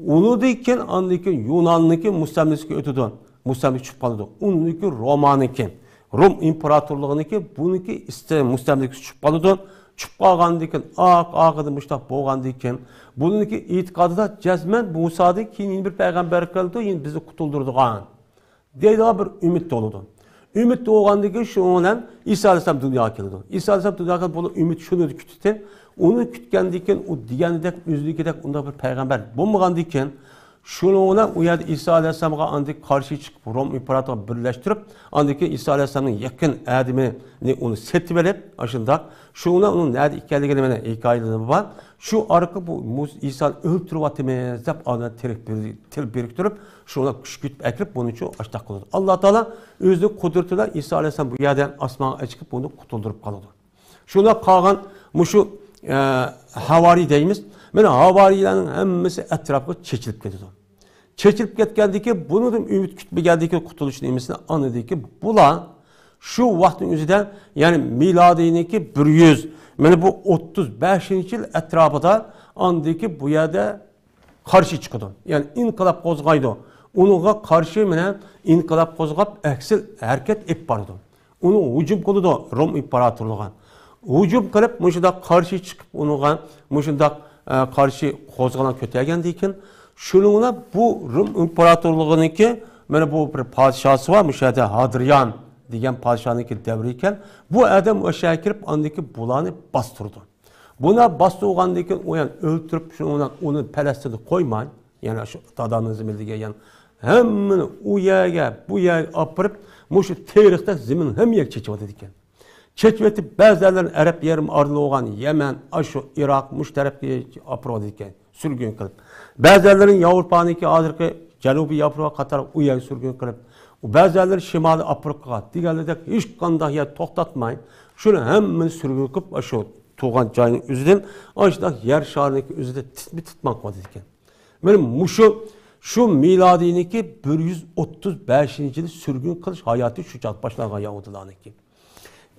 onu deyken andikin Yunan'niki mustamlikisi ötüdü. Mustamlik çıkıp kalıdı. Onunki Roma'niki. Rum imparatorluğuniki bununki mustamlikisi çıkıp kalıdı. Çıkıp kalgandikin ağıdı müştak boğandikin bununki itikadı da cezmen Musa'da ki yeni bir peygamber kaldı, yeni bizi kutuldurdu gan. Deydi bir ümit doludu. Ümit doğandaki şu olan İsa Aleyhisselam dünyaya geldi. İsa Aleyhisselam dünyaya geldi, bunu ümit şunu kütüten, onu kütkendikken o diyenidek, üzlükidek onda bir peygamber bulmagandikken şunu olan o yerde İsa Aleyhisselam'a andık karşı çıkıp Rom İmparatorluğu birleştirip andaki İsa Aleyhisselam'ın yakın adımını onu setvelip aşında şuna onun nerede ikenligini bana hikayeleri var. Şu arka bu İsa'nı öldürüp atımız deyip ana til biriktirip şuna küçük eklip bunun için açtak kıldı. Allah Teala özü kudretiyle İsa Aleyhisselam bu yerden asmana çıkıp bunu kutuldurup kaldı. Şuna kalgan şu havari deyimiz. Mene havarilerin hemmisi etrafı çekilip gidiyor. Çekilip getkendeki bunu da ümit kütmegendeki kutuluş nimesini anladı ki bula şu vaktin üzerinden yani miladiniki 100 yani bu 35. yıl etrafında andaki bu yerde karşı çıkıyordu. Yani inkılap kozgaydı. Onunla karşı inkılap kozgap eksil hareket ep vardı. Onu hücum kılıdı Rom İmparatorluğu'na. Hücum kılıp muşunda karşı çıkıp onunla muşunda karşı kozgalan kötüyegendiyken şununla bu Rum İmparatorluğu'nunki yani bu bir padişahı var müşahede Hadrian diyen padişahınki devriyken bu adam aşağı kirip andaki bulanı bastırdı. Buna bastırgandaki o yani öldürüp şununla onu Palestin'de koymayın. Yani şu dadanızı bildiği yani hemen o yere bu yere apırıp muşu tarihte zemin hem yer çeçivat edikken. Çeçivatı bazılarının Arap yarım arlı olan Yemen, Aşo, Irak, muş tarafı apırıvat edikken. Sürgün kılıp. Bazılarının Avrupa'nınki hazırki Cenubi Avrupa Katar o yer sürgün kılıp. Bazıları Şimali Afrika'ya, diğerleri hiç kanda yer toktatmayın. Şunu hemen sürgün kılıp aşağı tuğan cayının üzerinden aşağıda yer şarındaki üzerinde tutmak var dedikken. Benim şu miladiniki 135. yıl sürgün kılış hayatı şu çat başlanan Yahudilarınki.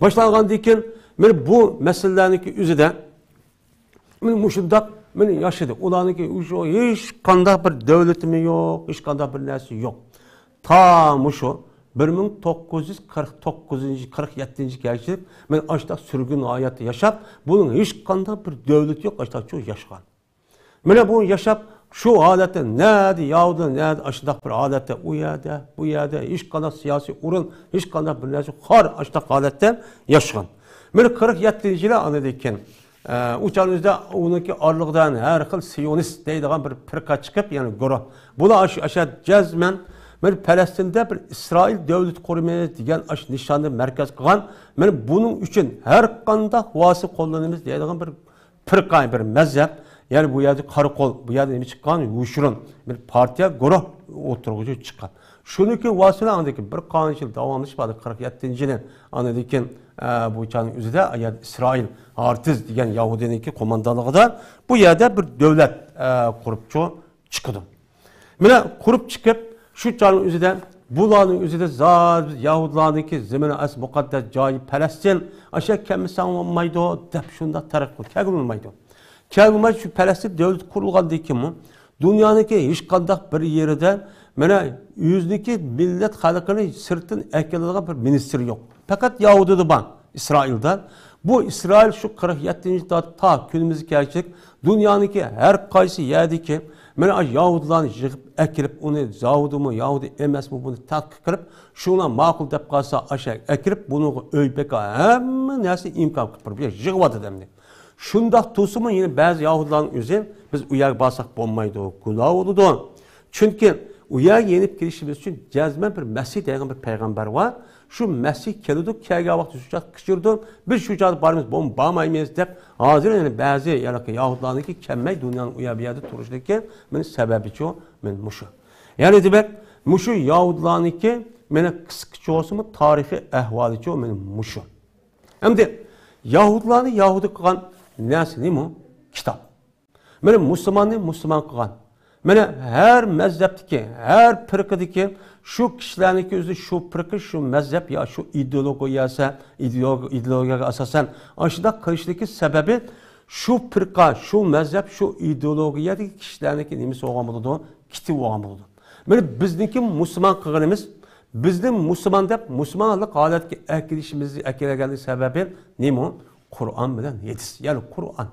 Başlanan deyken bu meselelerinki üzerinde muşundak yaşadı. Onlarınki hiç kanda bir devletimi yok, hiç kanda bir nesi yok. Ta muşu 1947. gerçek ben aşağıda sürgün hayatı yaşap bunun hiç kanda bir devlet yok aşağıda çok yaşayan. Mene bunu yaşap şu adette neydi Yahudi neydi aşağıda bir adette bu yerde hiç kanda siyasi urun hiç kanda bir nesi har aşağıda adette yaşayan. Mene 47. yıla anladıyken uçağınızda onunki ağırlıktan her xil siyonist deydiğen bir pirka çıkıp yani göre. Buna aşağı cezmen Palestin'de bir İsrail devlet korumaya diyen nişanlı merkez kılan bunun için her kanda vası kullanımız deydiğen bir pirka bir mezhep yani bu yerde karakol bu yerde çıkan uyuşurun bir partiye göre oturucu çıkan. Şununki vasıla andaki bir kanunçil devamlı çıkmadı 47. yılın anladıyken bu uçağın üzerinde İsrail artiz diyen Yahudi'ninki komandalığı da bu yerde bir devlet kurup çıkıdı. Mine kurup çıkıp şu uçağın üzerinde bulanın üzerinde zat Yahudi'ninki zemine as mukaddes cayı Palestin aşağı kemisan olmaydı dep şunda tarafı kegulmaydı. Kegulmaydı şu Palestin devlet kurulgan deyken mi? Dünyanınki hiç kandak bir yerden mene yüzdeki millet halkını sırtın ekeliğine bir ministri yok. Fakat Yahudi'de ban İsrail'den Bu İsrail şu 47. ta günümüzge kelsak dunyaniki her qaysi yerdiki mana Yahudilarni yig'ib akirib uni Yahudimi Yahudi emasmi buni tadqiq qilib shuna ma'qul deb qolsa asha akirib buni o'ybeka hamma narsa imkon qilib yig'yapti demdi. Shundoq to'simi yana ba'zi Yahudilarning o'zi biz u yerga borsak bo'lmaydi, gunoh bo'ladi. Chunki u yerga yenib kirishimiz uchun jazman bir Masih degan bir payg'ambar bor. Şu Mesih keldi, kelgen vakti şu çat kışırdı, biz şu çat barımız bağmaymayız deyip, hazır yani bazı Yahudilerin ki kemmey dünyanın uya bir yerde turuştaki, benim sebebi çoğu, benim muşu. Yani demek, muşu Yahudilerin ki, benim kısıkçı olsun mu, tarihi ehvali çoğu, benim muşu. Hem de, Yahudilerin Yahudi kılan nesi değil mi? Kitap. Benim Müslüman kılan. Mana her mezhepteki, her firqadaki şu kişilerninki o'zi şu firqa, şu mezhep ya şu ideologiyaga asosan ashunda qilishligi sababi şu firqa, şu mezhep, şu ideologiyadagi kişilerniki nimasi bo'lgan bo'ladi, kitib bo'lgan bo'ladi. Mana bizniki musulmon qilganimiz, bizning musulmon deb musulmonlik holatga akilishimizni akilganlik sababi nima? Qur'on bilan yetish, ya'ni Qur'on.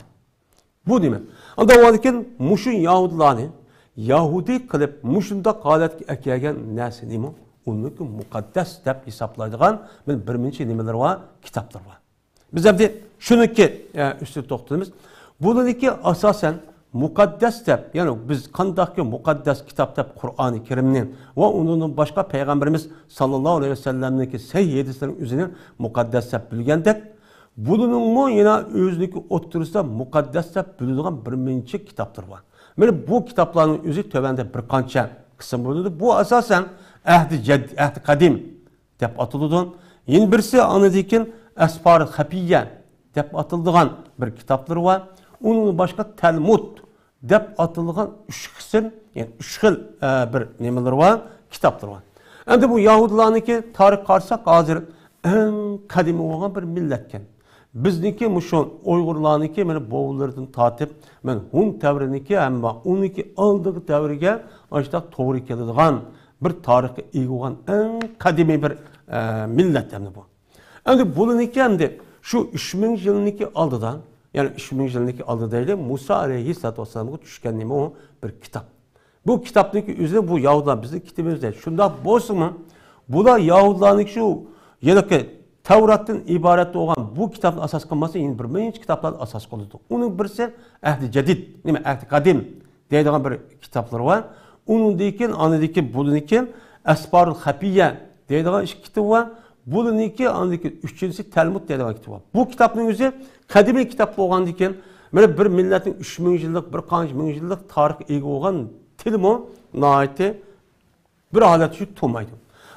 Bu nima? Unda o'zikin mushu Yahudilarni Yahudi qilib mushunda holatga akilgan narsa nima? Uniki muqaddas deb hisoblaydigan bir nimalar bor, kitoblar bor. Biz ham shuniki ustida to'xtalamiz. Buniki asosan muqaddas deb, ya'ni biz qandaqki muqaddas kitob deb Qur'oni Karimni va uning boshqa payg'ambarimiz sallallohu alayhi vasallamniki sahih hadislarning o'zini muqaddas deb bilgandek, buningmi yana o'ziniki o'ttirisida muqaddas deb biladigan bir kitoblar bor. Mana bu kitapların özü tövende bir qancha kısım bo'ladi. Bu asasen ahdi qadim deb atıldı. Yeni birisi anıdikin Asfar Xafiyya deb atıldıgan bir kitapları var. Onun başka Talmud deb atıldıgan üç kısım, yani üç xil bir nimeler var, kitaplar var. Endi bu Yahudilarniki tarix qarsak hazır en kadimi olan bir milletken. Bizniki muşun Uygurlarniki meni boğullardan tatip, men Hun devriniki ama uniki aldığı devrige açta to'g'ri keladigan bir tarixga ega bo'lgan en kadimi bir millet hem bu. Endi buniki endi şu 3000 yılniki aldıdan, yani 3000 yılniki aldıdaydı Musa aleyhissalatu vesselam'a düşken nima o bir kitap. Bu kitapniki üzerine bu Yahudilar bizim kitabımızda. Şunda bolsunmu? Bu da Yahudilarniki şu yelaki Tevrat'tan ibaret olan bu kitabın asas kılması yine bir kitapların asas kıldı. Onun birisi Ahdi Cedid, nime Ahdi Kadim deydiğin bir kitapları var. Onun deyken, anıdaki bununki Asfarul Xafiyya deydiğin iş kitabı var. Bununki anıdaki üçüncüsü Talmud deydiğin kitabı var. Bu kitabın özü kadimi kitap olan deyken, böyle bir milletin 3000 yıllık, bir qancha ming yıllık tarih ega olan tilmi naiti bir halat şu tutmaydı.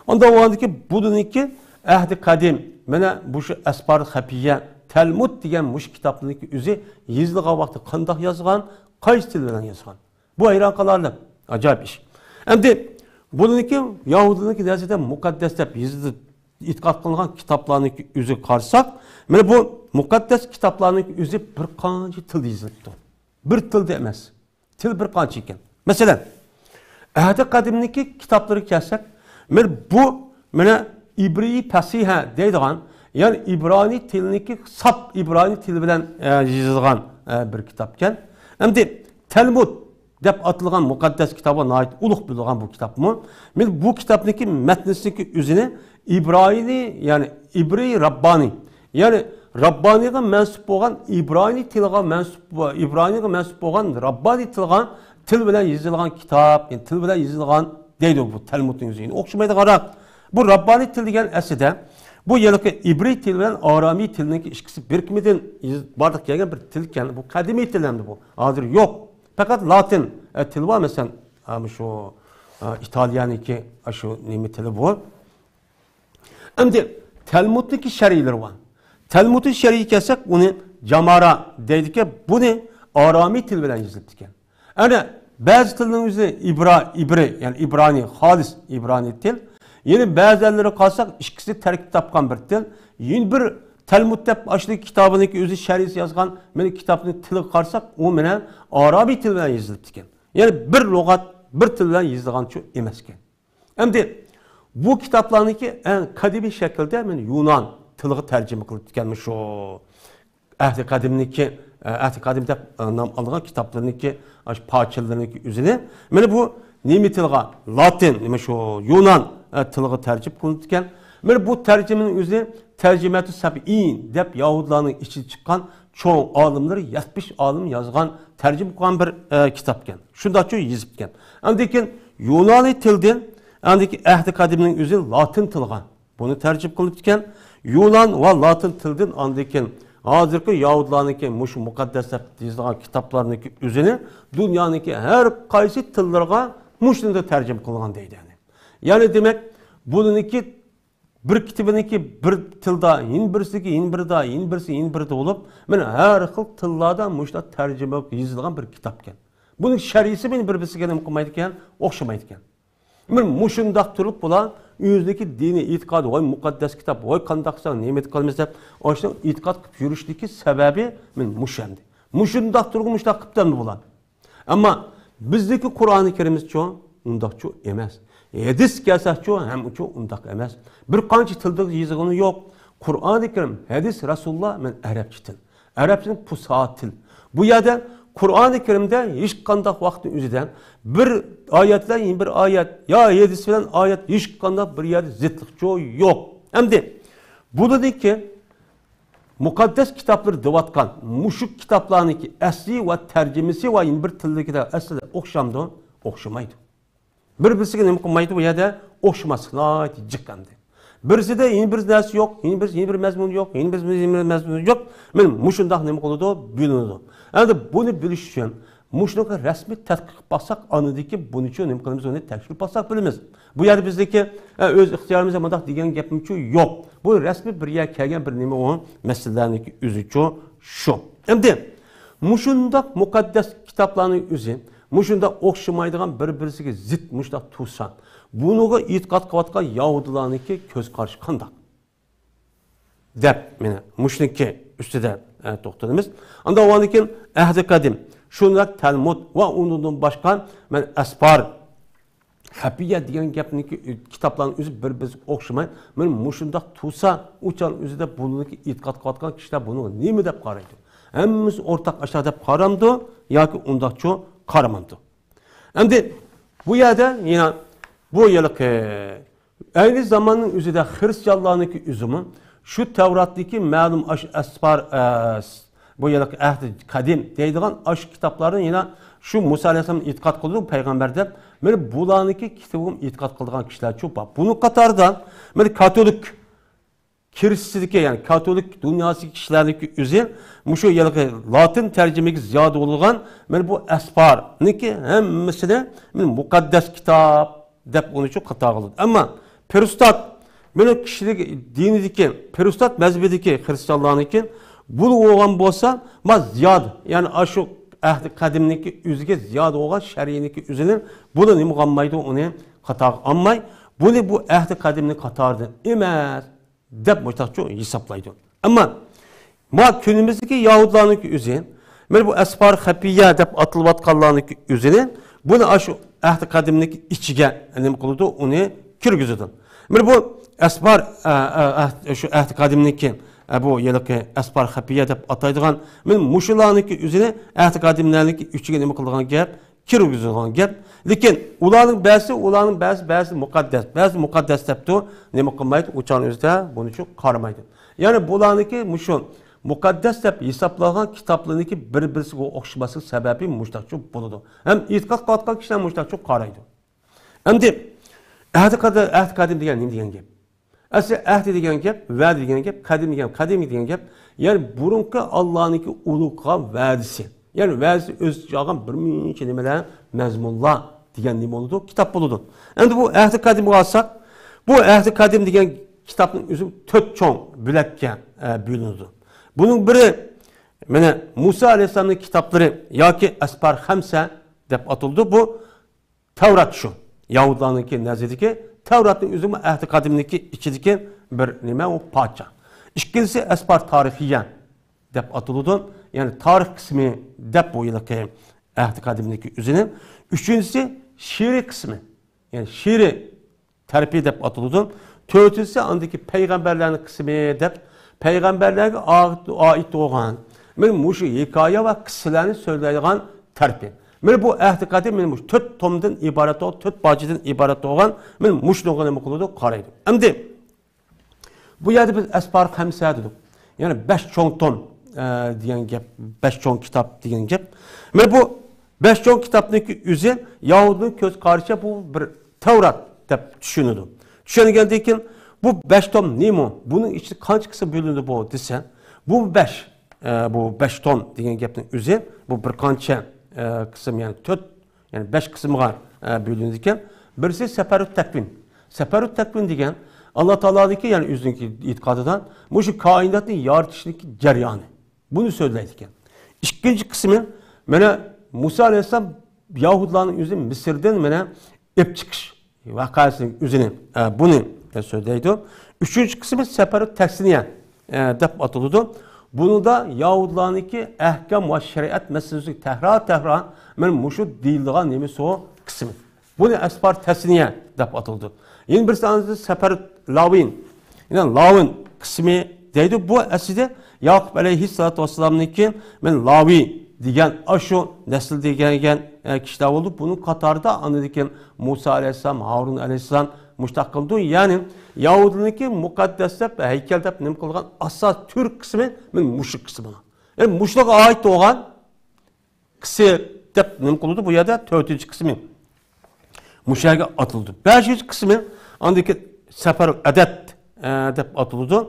Onda o ki bununki Ahdi Kadim, mana bu şu Asfar Xafiyya, Talmud degan mush kitobniki o'zi yezilgan vaqtda qandoq yozgan, qaysi til bilan yozgan. Bu hayron qolarli, ajoyib ish. Endi buniki Yahudilarniki nazarda muqaddas deb yezilib e'tiqod qilingan kitoblarniki o'zi qarsak, mana bu muqaddas kitoblarniki o'zi bir qancha tilda yozilibdi. Bir tilda emas. Til bir qancha ekan. Masalan, Ahdi Qadimniki kitoblari kelsak, mana bu mana İbri Fasiha deydigan, yani İbrani tilindeki sap İbrani tili bilen yazılgan bir kitapken. Hem de Talmud deb atılgan mukaddes kitaba ait uluq bildiğin bu kitap mı? Bu kitapdaki metnisindeki üzerine İbrani, yani İbri Rabbani, yani Rabbani'ye mensup olan İbrani tiliga mensup olan Rabbani tiliga til bilen yazılgan kitap, yani til bilen yazılgan deydi bu Talmud'un üzerine. Okşumaydı qarak. Bu Rabbani til degan aslida bu yılki İbri til bilan Arami tilning ikisi birikmeden bardak kelgan bir til ekan. Bu qadimiy til hamdi bu. Hozir yo'q. Faqat Latin til var mesela şu İtalyaniki şu nima tili bu. Endi Talmudniki shariylar var. Talmudni shariy kelsak uni Jamara deydiki buni Arami til bilan yozilibdi ekan. Ana ba'zi tilning o'zi İbri yani İbrani, xolis İbrani til. Yeni bazıları kalsak ikisi terkip tapkan bir til. Yeni bir Talmud deb açlık kitabındaki özü şerisi yazgan meni kitabını tili qarsak o meni Arabi til bilan yozilibdi ekan. Yani bir lug'at, bir til bilan yozilgan şu emas ekan. Endi bu kitaplarniki en kadimi şekilde meni Yunan tiliga tarjima qilib ekanmi şu. Ahdi Kadim'deki Ahdi Kadim'de nam algan kitaplarındaki parçalarındaki üzerine mana bu nemi tilga Latin nima şu Yunan tilga tercih kılınırken mana bu tercümenin üzerine tercümetü sab'in dep Yahudilarning içi çıkan çoğu alimleri 70 alim yazgan tercüme kılgan bir kitapken. Şunda çoğu yazıpken. Andikin Yunani tilden andiki Ahdi Kadim'nin üzerine Latin tilga bunu tercih kılınırken Yunan ve Latin tilden andikin hazırki Yahudilarnınki muşu mukaddesler yazılan kitaplarındaki üzerine dünyanınki her kaysi tillerine muşunu da tercüme kılgan deydi yani. Yani demek bununki bir kitabınınki bir tilda, yin birisi yin birda, yin birisi yin birda olup, men her xil tillarda muşda tercüme yazılan bir kitapken. Bunun şerisi beni birbirisiyle okumaydıkken, okşamaydıkken. Men muşundaq turup bulan yüzdeki dini itikad, oy mukaddes kitap, oy kandaksan nimet kalmaz dep, oşun itikad yürüşteki sebebi men muşendi. Muşundaq turup muşdaq kıptan bulan. Ama bizdeki Kur'an-ı Kerim'imiz çoğu undaq çoğu emez. Hadis gelsek çoğu hem çoğu undaq emez. Bir qancha tilda yazıgını yok. Kur'an-ı Kerim, hadis Resulullah men Arapça til. Arapçanın pusat til. Bu yerde Kur'an-ı Kerim'de hiç kandak vaktin üzerinden bir ayetler bir ayet ya hadis filan ayet hiç kandak bir yerde zıtlık çoğu yok. Hem de bu dedi ki mukaddes kitapları dıvatkan muşuk kitaplarındaki esli ve tercümesi ve bir tildeki de esli okşamdı, okşamaydı. Birbirisi ne mümkünmaydı bu yerde okşamasına cıkkandı. Birisi de yeni bir ders yok, yeni bir mezmun yok, yeni bir mezmun yok. Men muşundaq ne oldu bilinadi. Yani bunu bilish için muşunga resmi tadqiq baksak anıdaki bunun için ne qilamiz onu tekshirib baksak bilamiz. Bu yer bizdeki öz ixtiyorimizda mundaq degan gapimchi yok. Bu resmi bir yer kelgan bir nima o meselelarniki o'zicha shu. Endi muşundaq muqaddas kitaplarning o'zi muşundaq o'xshamaydigan bir-birisiga zid muşundaq tursa bunuga e'tiqod qilayotgan Yahudilarniki ko'z qarashi qanday? Deb meni mushniki ustida to'xtalamiz. Anda o'anikin Ahdi Qadim, shundak Talmud va undan boshqa men Asfar Hapiya degan gapniki kitaplarning o'zi bir-biriga o'xshamay, men mushundaq tursa, uchan o'zida buniki e'tiqod qilayotgan kishilar buni nima deb qaraydi? Hammamiz o'rtaq ashar deb qaramdi yoki undaqcha qaramamdi. Endi bu yerda yana bu yıllık aynı zamanın üzerinde Hristiyanlarınki üzümü şu Tevrat'taki malum Asfar bu yıllık Ahdi Kadim deydiğen aşk kitaplarının yine şu Musa Aleyhisselam'ın itikad kıldığı peygamberde böyle bulanıki kitabın itikad kıldığın kişiler çok var. Bunun katardan böyle Katolik Kiristideki yani Katolik dünyası kişilerdeki üzeri şu yıllık Latin tercümeki ziyade olgan böyle bu Asfar'nınki hem mesela mukaddes kitap dep onu çok hata kıldı. Ama Perustat böyle kişilik dinideki Perustat mezhebideki Hristiyanlarınki bunu olan bolsa ma ziyad yani aşu Ahdi Kadim'deki üzüge ziyad olan şer'iniki üzerine bunu nima qilmaydi onu hata almay bunu bu Ahdi Kadim'ni qatardı emas dep mutlaqcha hesaplaydı. Ama ma günümüzdeki Yahudilarınki üzerine böyle bu Asfar Hapiya dep atılıyotganlarınki üzerine bunu aşu Ahdi Kadim'deki içige nima qildi onu kirgizdi. Böyle bu Asfar şu Ahdi Kadim'deki bu yıllık Asfar Hapiya dep ataydigan men muşularniki üzerine Ahdi Kadim'lerniki içige nima qilgan gap kirgizilgan gap. Lekin ularning ba'zi muqaddas depti nima qilmaydi uçan o'zida buni çok qaramaydi. Yani bularniki muşun mukaddes deb hisoblagan kitaplarniki bir-birisiga o'xshamaslik sababi mushtaqcha bo'ladi. Ham e'tiqod qilayotgan kishilar mushtaqcha qaraydi. Endi Ahdi Qadim degan nima degan gap? Asli ahdi degan gap, va'da degan gap, qadim degan gap, yani burunki Allohniki ulug'ga va'dasi. Yani va'dasi o'z jog'an bir muncha nimalar mazmunlar degan nima bo'ladi? Kitap bo'ladi. Endi bu Ahdi Qadimga olsak, bu Ahdi Qadim degan kitapning o'zi 4 cho'ng bo'lakka bo'linadi. Bunun biri mana Musa Aleyhisselam'ın kitapları yoki Asfar Hamsa deb atıldı. Bu Tevrat şu. Yahudilarınki nazidiki Tevrat'ın özü Ahdi Kadim'deki içideki bir nima o parça. İkincisi Asfar Tarihiye deb atıldı. Yani tarih kısmı deb bu yılki Ahdi Kadim'deki üzerine. Üçüncüsü şiiri kısmı. Yani şiiri terbiye deb atıldı. Dördüncüsü andaki peygamberlerin kısmı deb peygamberlerge ait olan Men muşu hikoya va qissalarni so'zlaydigan tarbi. Men bu ehtiqati men mush 4 tomdan iborat, 4 bojidan iborat bo'lgan men mushligini nima qiladi qaraydi. Endi bu yerda biz asbar hamsa dedik. Ya'ni 5 cho'ng tom degan gap, 5 cho'ng kitob degan gap. Men bu 5 cho'ng kitobniki o'zi Yahudining ko'z qarashicha bu bir Tavrat deb tushunadi. Tushungandan keyin bu 5 tom nima? Buning ichida qanchasi bo'linadi bu desa, bu 5 tom degan gapning o'zi bu bir qancha qism, yani 4 yani 5 qismga bo'linadi ekan. Birisi Seferut Takvin. Seferut Takvin degan Allah Teala'daki yani özündeki itikadından bu şu kainatın yaratışındaki ceryani. Bunu söyleydik yani. İkinci kısmı bana Musa Aleyhisselam Yahudilerin yüzü Mısır'dan bana ep çıkış vakasının yüzünü bunu söyleydi. Üçüncü kısmı Seferut Teksiniye dep atıldı. Bunu da Yahudilerin ehkam ve şeriat meselesi tehrar ben muşu değildiğin neymiş o kısmı. Bunu Esbar Teksiniye dep atıldı. Yeni bir tanesi Seferut Lavin. Yani Lavin kısmı deydi. Bu aslında Yakup Aleyhisselatü Vesselam'ın ben Lavi diyen aşu nesil diyen kişiler oldu. Bunun Katar'da anladıkken Musa Aleyhisselam, Harun Aleyhisselam müştakıldı. Yani Yahudi'ninki mukaddesler ve heykelde ne kılgan asas Türk kısmı ben muşrik kısmına. Yani muşrika ait olan kısı dep ne kıldı bu ya da 4. kısmı muşrika atıldı. 5. kısmı andaki Seferut Adet dep atıldı.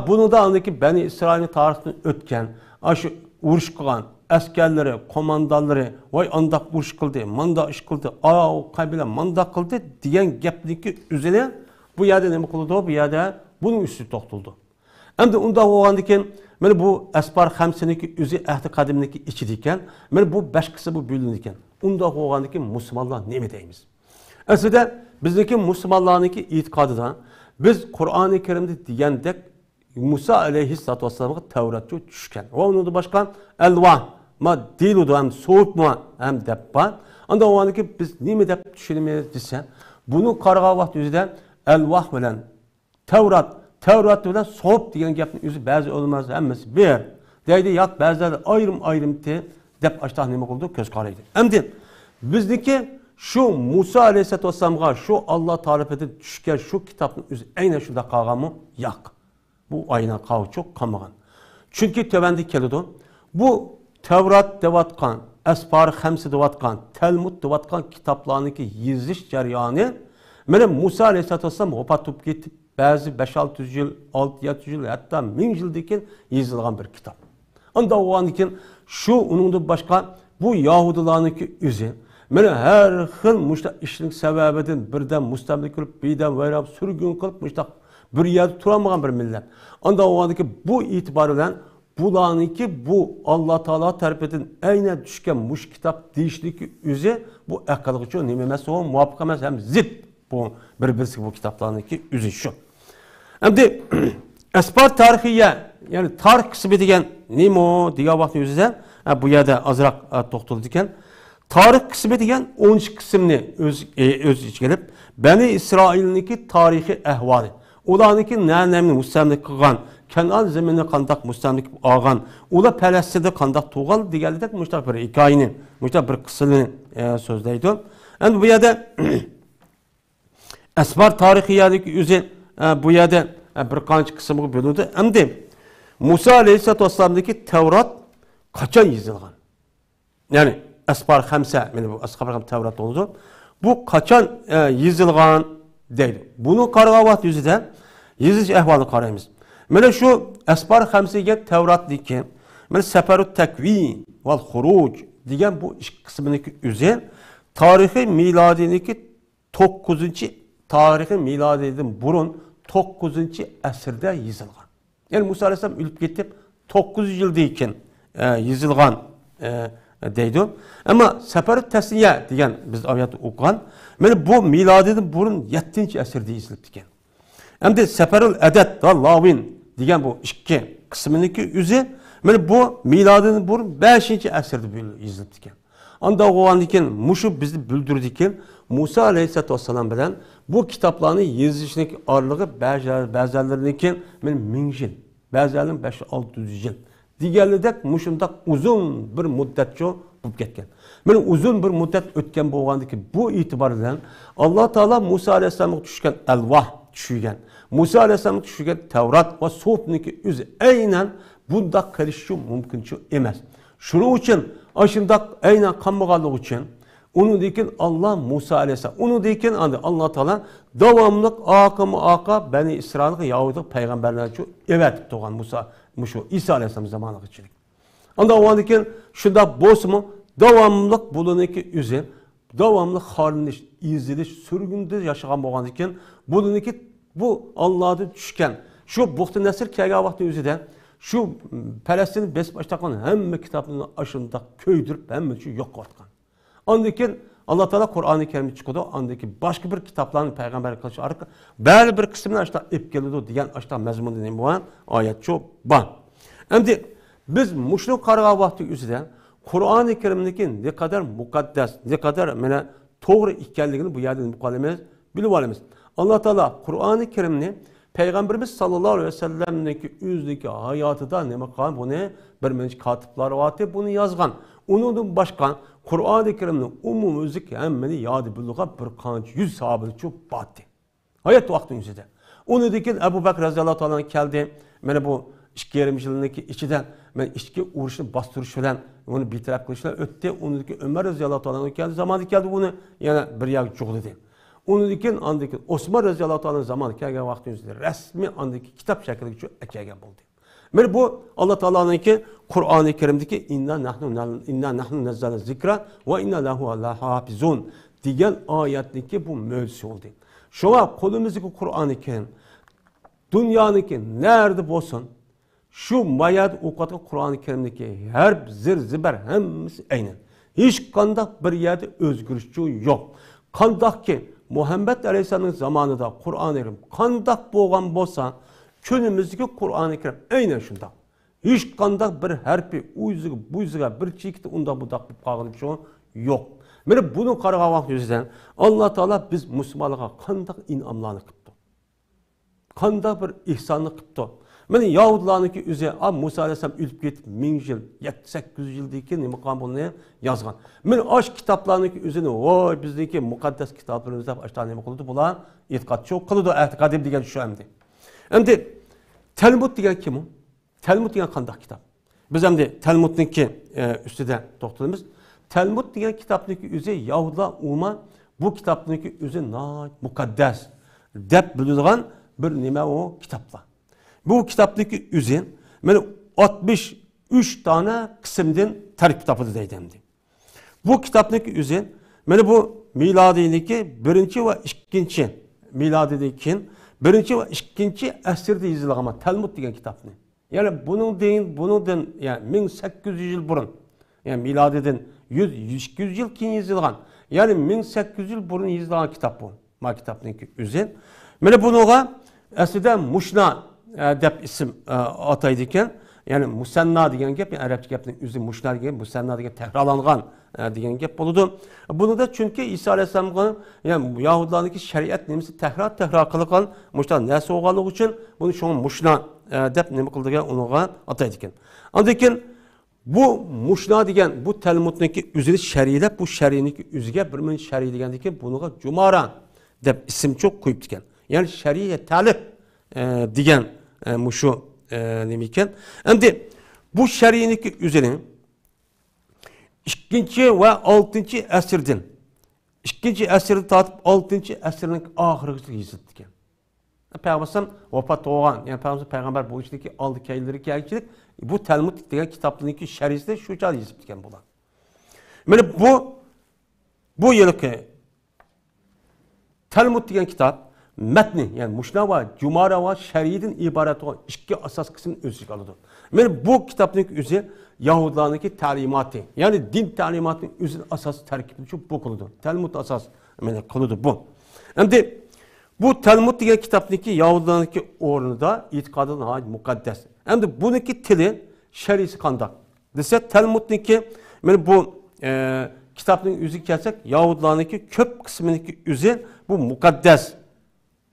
Bunu da andaki Beni İsrail'in tarihini ötken, aşı uruş kılan askerleri, komandaları, vay andak uruş kıldı, manda iş kıldı, o kabile manda kıldı diyen gepniki üzerine bu yerde ne kıldı? Bu yerde bunun üstü toktuldu. Hem de onda oğandaki bu Esbar Hamsin'deki üzü ehdi kadimindeki içidiyken, bu 5 kısa bu bölünürken, onda oğandaki Müslümanlar ne mi deyimiz? Aslında bizdeki Müslümanlar'daki itikadıdan biz Kur'an-ı Kerim'de diyendek Musa Aleyhisselatü Vesselam'a Tevrat'ı düşken. O onun da başkan elvah ma diludu hem soğutma hem deppan. Anda o andaki biz ne mi dep düşünmeyiz desen bunu karga vaxt yüzüden elvah bilen Tevrat bilen soğup diyen gapın yüzü bazı olmaz hemmesi bir. Deydi yak bazıları ayrım te dep açtah neme oldu köz karaydı. Emdi bizdeki şu Musa Aleyhisselatü Vesselam'a şu Allah tarifeti düşken şu kitabın yüzü aynen şurada kalgamı yak. Bu ayna kağı çok kamagan. Çünkü tevendi kelidon bu Tevrat devatkan, Esbar Hamsi devatkan, Talmud devatkan kitaplarındaki yazış ceryanı Musa Aleyhisselatü Vesselam opatıp gitip bazı 5-600 yıl, 6-700 yıl hatta 1000 yıldakin yazılgan bir kitap. Anda o andikin şu onun başka bu Yahudilarınki üzü her xil muşta işlik sebebiden birden mustamlik kılıp birden veyrab sürgün kılıp muşta bir yerde turamayan bir millet. Anda o andaki bu itibarıyla bulanınki bu Allah Teala tarifinin aynen düşken muş kitap değişlik üzü bu akalık için nimemesi o muvaffak hem zid bu birbirisi bu kitaplarındaki üzü şu. Hem de Esbar tarihiye yani tarih kısmı degen nimo diye vakti üzüden bu yerde azrak toktuldu diken tarih kısmı degen 13 kısmını öz iç gelip Beni İsrail'indeki tarihi ehvali ularniki nəyəmni müstəmlik qılğan, Kənan zeminini qandaq müstəmlik alğan, ula Pələstin'de qandaq tuğan digərlidək müştaq bir hikayini, müştaq bir qısını sözləydi. Yəni bu yerdə Esbar tarihiyyədəki üzü bu yerdə bir qanç qısımı bölündü. Əmdi Musa Aleyhisselatü Vesselam'daki Tevrat kaçan yazılğan? Yəni Esbar Hamsa, bu Esbar Hamsa Tevrat oldu. Bu kaçan yazılğan değil. Bunu kargavat yüzüden yazış ehvalı karayımız. Mesela şu Esbar Hamsi'ye Tevrat diken, mesela Seferut Tekvin ve Huruc diyen bu iş kısmındaki üzeri tarihi miladindeki 9. tarihi miladiden burun 9. əsrdə yazılgan. Yani Musa Aleyhisselam ölüp gitip 900 yıldayken yazılgan deydi. Ama Seferut Tesniye diyen biz ayet okuyan, bu miladiden burun 7. əsrdə yazılıp diken. Hem de Seferul Adet ve Lavin diyen bu iki kısmındaki üzü, bu miladeden burun 5. əsrdə yazılıp diken. Anda o an diken Muşu bizi bildirdikken Musa Aleyhisselatü Vesselam bilen bu kitaplarını yazışındaki ağırlığı bazılarınınki 1000 yıl, bazılarının 500-600 yıl deganidek mushundaq uzun bir muddatcha bo'lib ketgan. Mana uzun bir muddat o'tgan bo'lgandiki, bu e'tibor bilan Alloh taolo Musa alayhisolamga tushgan alvah tushgan. Musa alayhisolamga tushgan Tavrat va Suhufniki o'zi aynan bundaq qilishi mumkinchi emas. Shuning uchun ashundaq aynan qilmaganligi uchun undan Allah Musa alayhisolam, undan Alloh taolo davomli oqa Bani Isroilga Yahudi payg'ambarlarga evatib turgan Musa mushu İsa alayhisolam zamoniga chilik. Onda ondan keyin shunda bo'lsa-mu davomli buniki o'zi davomli xorinish, izilish, surgunda yashagan bo'lgandan keyin buniki bu Allohdan tushgan shu buxti nasr kelgan vaqtning o'zida shu Falastin besib açtaqan hamma kitobni ashunda ko'ydirib hamma shu yo'q qilgan. Ondan keyin Alloh taolo Qur'oni Karimni chiqdi, ondan keyin boshqa bir kitoblarni payg'ambar qilish orqali ba'zi bir qismini ashta olib keldi degan ashta mazmunda nima bo'lgan oyat shu bor. Endi biz mushuni qaragan vaqtning o'zida Qur'oni Karimniki ne kadar muqaddas, ne kadar mana to'g'ri ekanligini bu yerda muqallimiz bilib olamiz. Alloh taolo Qur'oni Karimni Peygamberimiz sallallahu aleyhi ve sellem'deki o'zidagi hayotida nima qilgan buni bir minch kotiblar vati bunu yozgan. Undan boshqa Qur'oni Karimni umum o'zik hammani yodi bilgan bir qancha 100 sahobalar çok batdi. Hayot vaqtning o'zida. Undan keyin Abu Bakr roziyallohu anhu keldi. Mana bu 2,5 yilniki ichida men ichki urushni bostirish bilan uni bitirib qilishlar o'tdi. Undan keyin Umar roziyallohu anhu keldi. Zamanı keldi buni yana bir yoq cho'g'ladi. Ondan andaki Osman roziyallohu anhu zamanı kelgan vaqtingizda rasmiy andaki kitap shaklida kelgan bo'ldi. Mana bu Alloh taoloninki Qur'oni Karimdagi inna nahnu nazzalna zikra va inna lahu lahafizun degan oyatniki bu mo'jiza bo'ldi. Shunga qo'limizdagi Qur'oni Karim dunyoniki nerede bo'lsin shu mayat o'qiyotgan Qur'oni Karimdagi har zir zibar hammasi aynan. Hech qanday bir yerda o'zgarish yo'q. Qandaqki Muhammed Aleyhisselam'ın zamanında Kur'an-ı Kerim kandak boğan bolsa könümüzdeki Kur'an-ı Kerim aynen şunda. Hiç kandak bir harfi uyzuga buyzuga bir çekti unda budak bir kağılıp şu yok. Mene bunu karıgamak yüzden Allah Teala biz Müslümanlığa kandak inamlarını kıptı. Kandak bir ihsanını kıptı. Mene Yahudilarınki üzeri Musa Aleyhisselam ülüp gitip 1000 yıl, 800 yıldaki nima bunu yazgan. Mene aş kitaplarınki üzerine oy bizdeki mukaddes kitaplarımızda aşağı nima kıldı bular itiqat çok kıldı etiqadim degan şu emdi. Endi Talmud degan kim o? Talmud degan kandak kitap. Biz endi Talmud'niki üstüde toxtalımız. Talmud degan kitapniki üzeri Yahudilar umuman bu kitapniki üzeri mukaddes deb biladigan bir nima o kitaplar. Bu kitaptaki üzün, yani 63 tane kısımdan tarif tapıdı deydimdi. Bu kitaptaki üzün, yani bu miladideki 1. ve 2. miladideki 1. ve 2. asırda yazılgan ama Talmud degan kitapni. Yani bunun yani 1800 yıl burun, yani miladiden 100-200 yıl keyin yazılgan. Yani 1800 yıl burun yazılgan kitap bu. Ma kitaptaki üzün. Yani bunuğa aslında Muşna dep isim ataydiken yani musanna degan gap yani Arapça gapning o'zi mushna degan musanna degan takrorlangan degan gap bo'ladi. Buni da chunki Isa alayhisolamga yani Yahudilarniki shariat nimasi takror qilgan mushna narsa bo'lganligi uchun buni shuni mushna deb nima qildigan unuga ataydikan. Ondan bu mushna degan bu Talmudniki o'zini shariylab bu shariyniki o'ziga bir min shariy degandan bunuga Jumara deb ism çok qo'yib ekan. Yani shariat talib degan muşu nemiken. Endi bu şeriyniki üzerine 2. ve 6. asırdan 2. asırda tatip 6. asırın ahırıgısı yazıldıkken. Peygamber vefat olgan, yani Peygamber bu işteki aldı kayıları kelçilik bu Talmud degan kitaplarınki şerisi şu çal yazıldıkken bular. Yani bu yılki Talmud degan kitap metni yani Muşna ve Cumara ve şeriyeden ibaret olan iki asas kısmını özgü aldı. Yani bu kitapın özü Yahudilarınki talimatı yani din talimatının özü asas terkibi çok bu kılıdı. Talmud asas yani kılıdı bu. Şimdi bu Talmud diye kitaptaki Yahudilarınki ornunda itikadın hali mukaddes. Şimdi bununki tili şerisi kandak. Dese Talmud'niki yani bu kitapın özü gelsek Yahudilarınki köp kısmındaki özü bu mukaddes.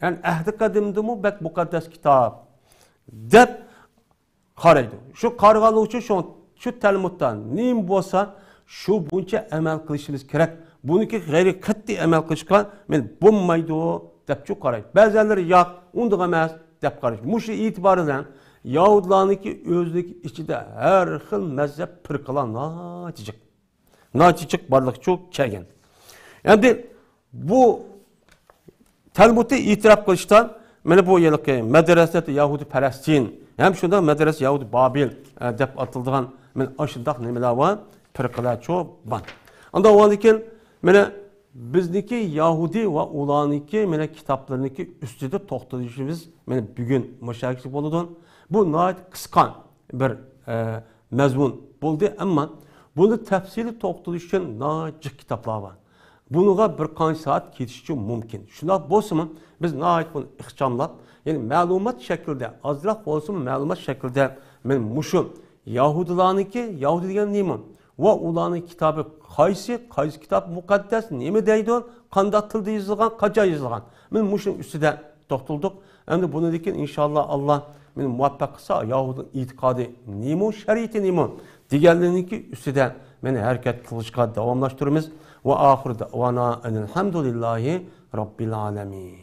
Yani ehdi kadimdi mu bek mukaddes kitap. Dep qaraydi. Shu qarg'anlik uchun shu Talmuddan nim bo'lsa, shu buncha amal qilishimiz kerak. Buniki g'ayri qat'iy amal qilishga men bo'lmaydi deb shu qaraydi. Ba'zanlar yo'q, unday emas deb qaraydi. Mushu e'tiboran Yahudilarniki o'zlik ichida har xil mazhab firqalar notichiq barliq çok kelgan. Endi bu Talmudda e'tirof qilishdan mana bu yilki madrasat Yahudi Falastin hem shunda madras Yahudi Babil deb atilgan men ashundaq nimalar bor, firqalar çok bor. Unda o'likin mana bizniki Yahudi va ularniki mana kitoblarniki ustida to'xtalishimiz mana bugun mushakil bo'ladi. Bu nəhayət qısqan bir məzmun oldu, amma bunu təfsili toxtuluş üçün nəhayət kitablar var. Bununla bir qanç saat ketiş üçün mümkün. Şunaq bolsunmu, biz nəhayət bunu ixcamlab, yəni məlumat şəkildə, azraq olsun məlumat şəkildə mən muşu Yahudilarniki, Yahudi degan neymi? Va ularning kitobi qaysi kitob muqaddas, nima deydi? Qanday tilda yozilgan, qancha yozilgan? Men muşun ustida toxtulduq. Endi bundan inşallah Allah men muvaffaq qilsa Yahudi etiqodi nima, shariati nima deganlarniki ustida meni harakat qilishga davomlashtiramiz. Va oxirida va alhamdulillahi robbil alamin.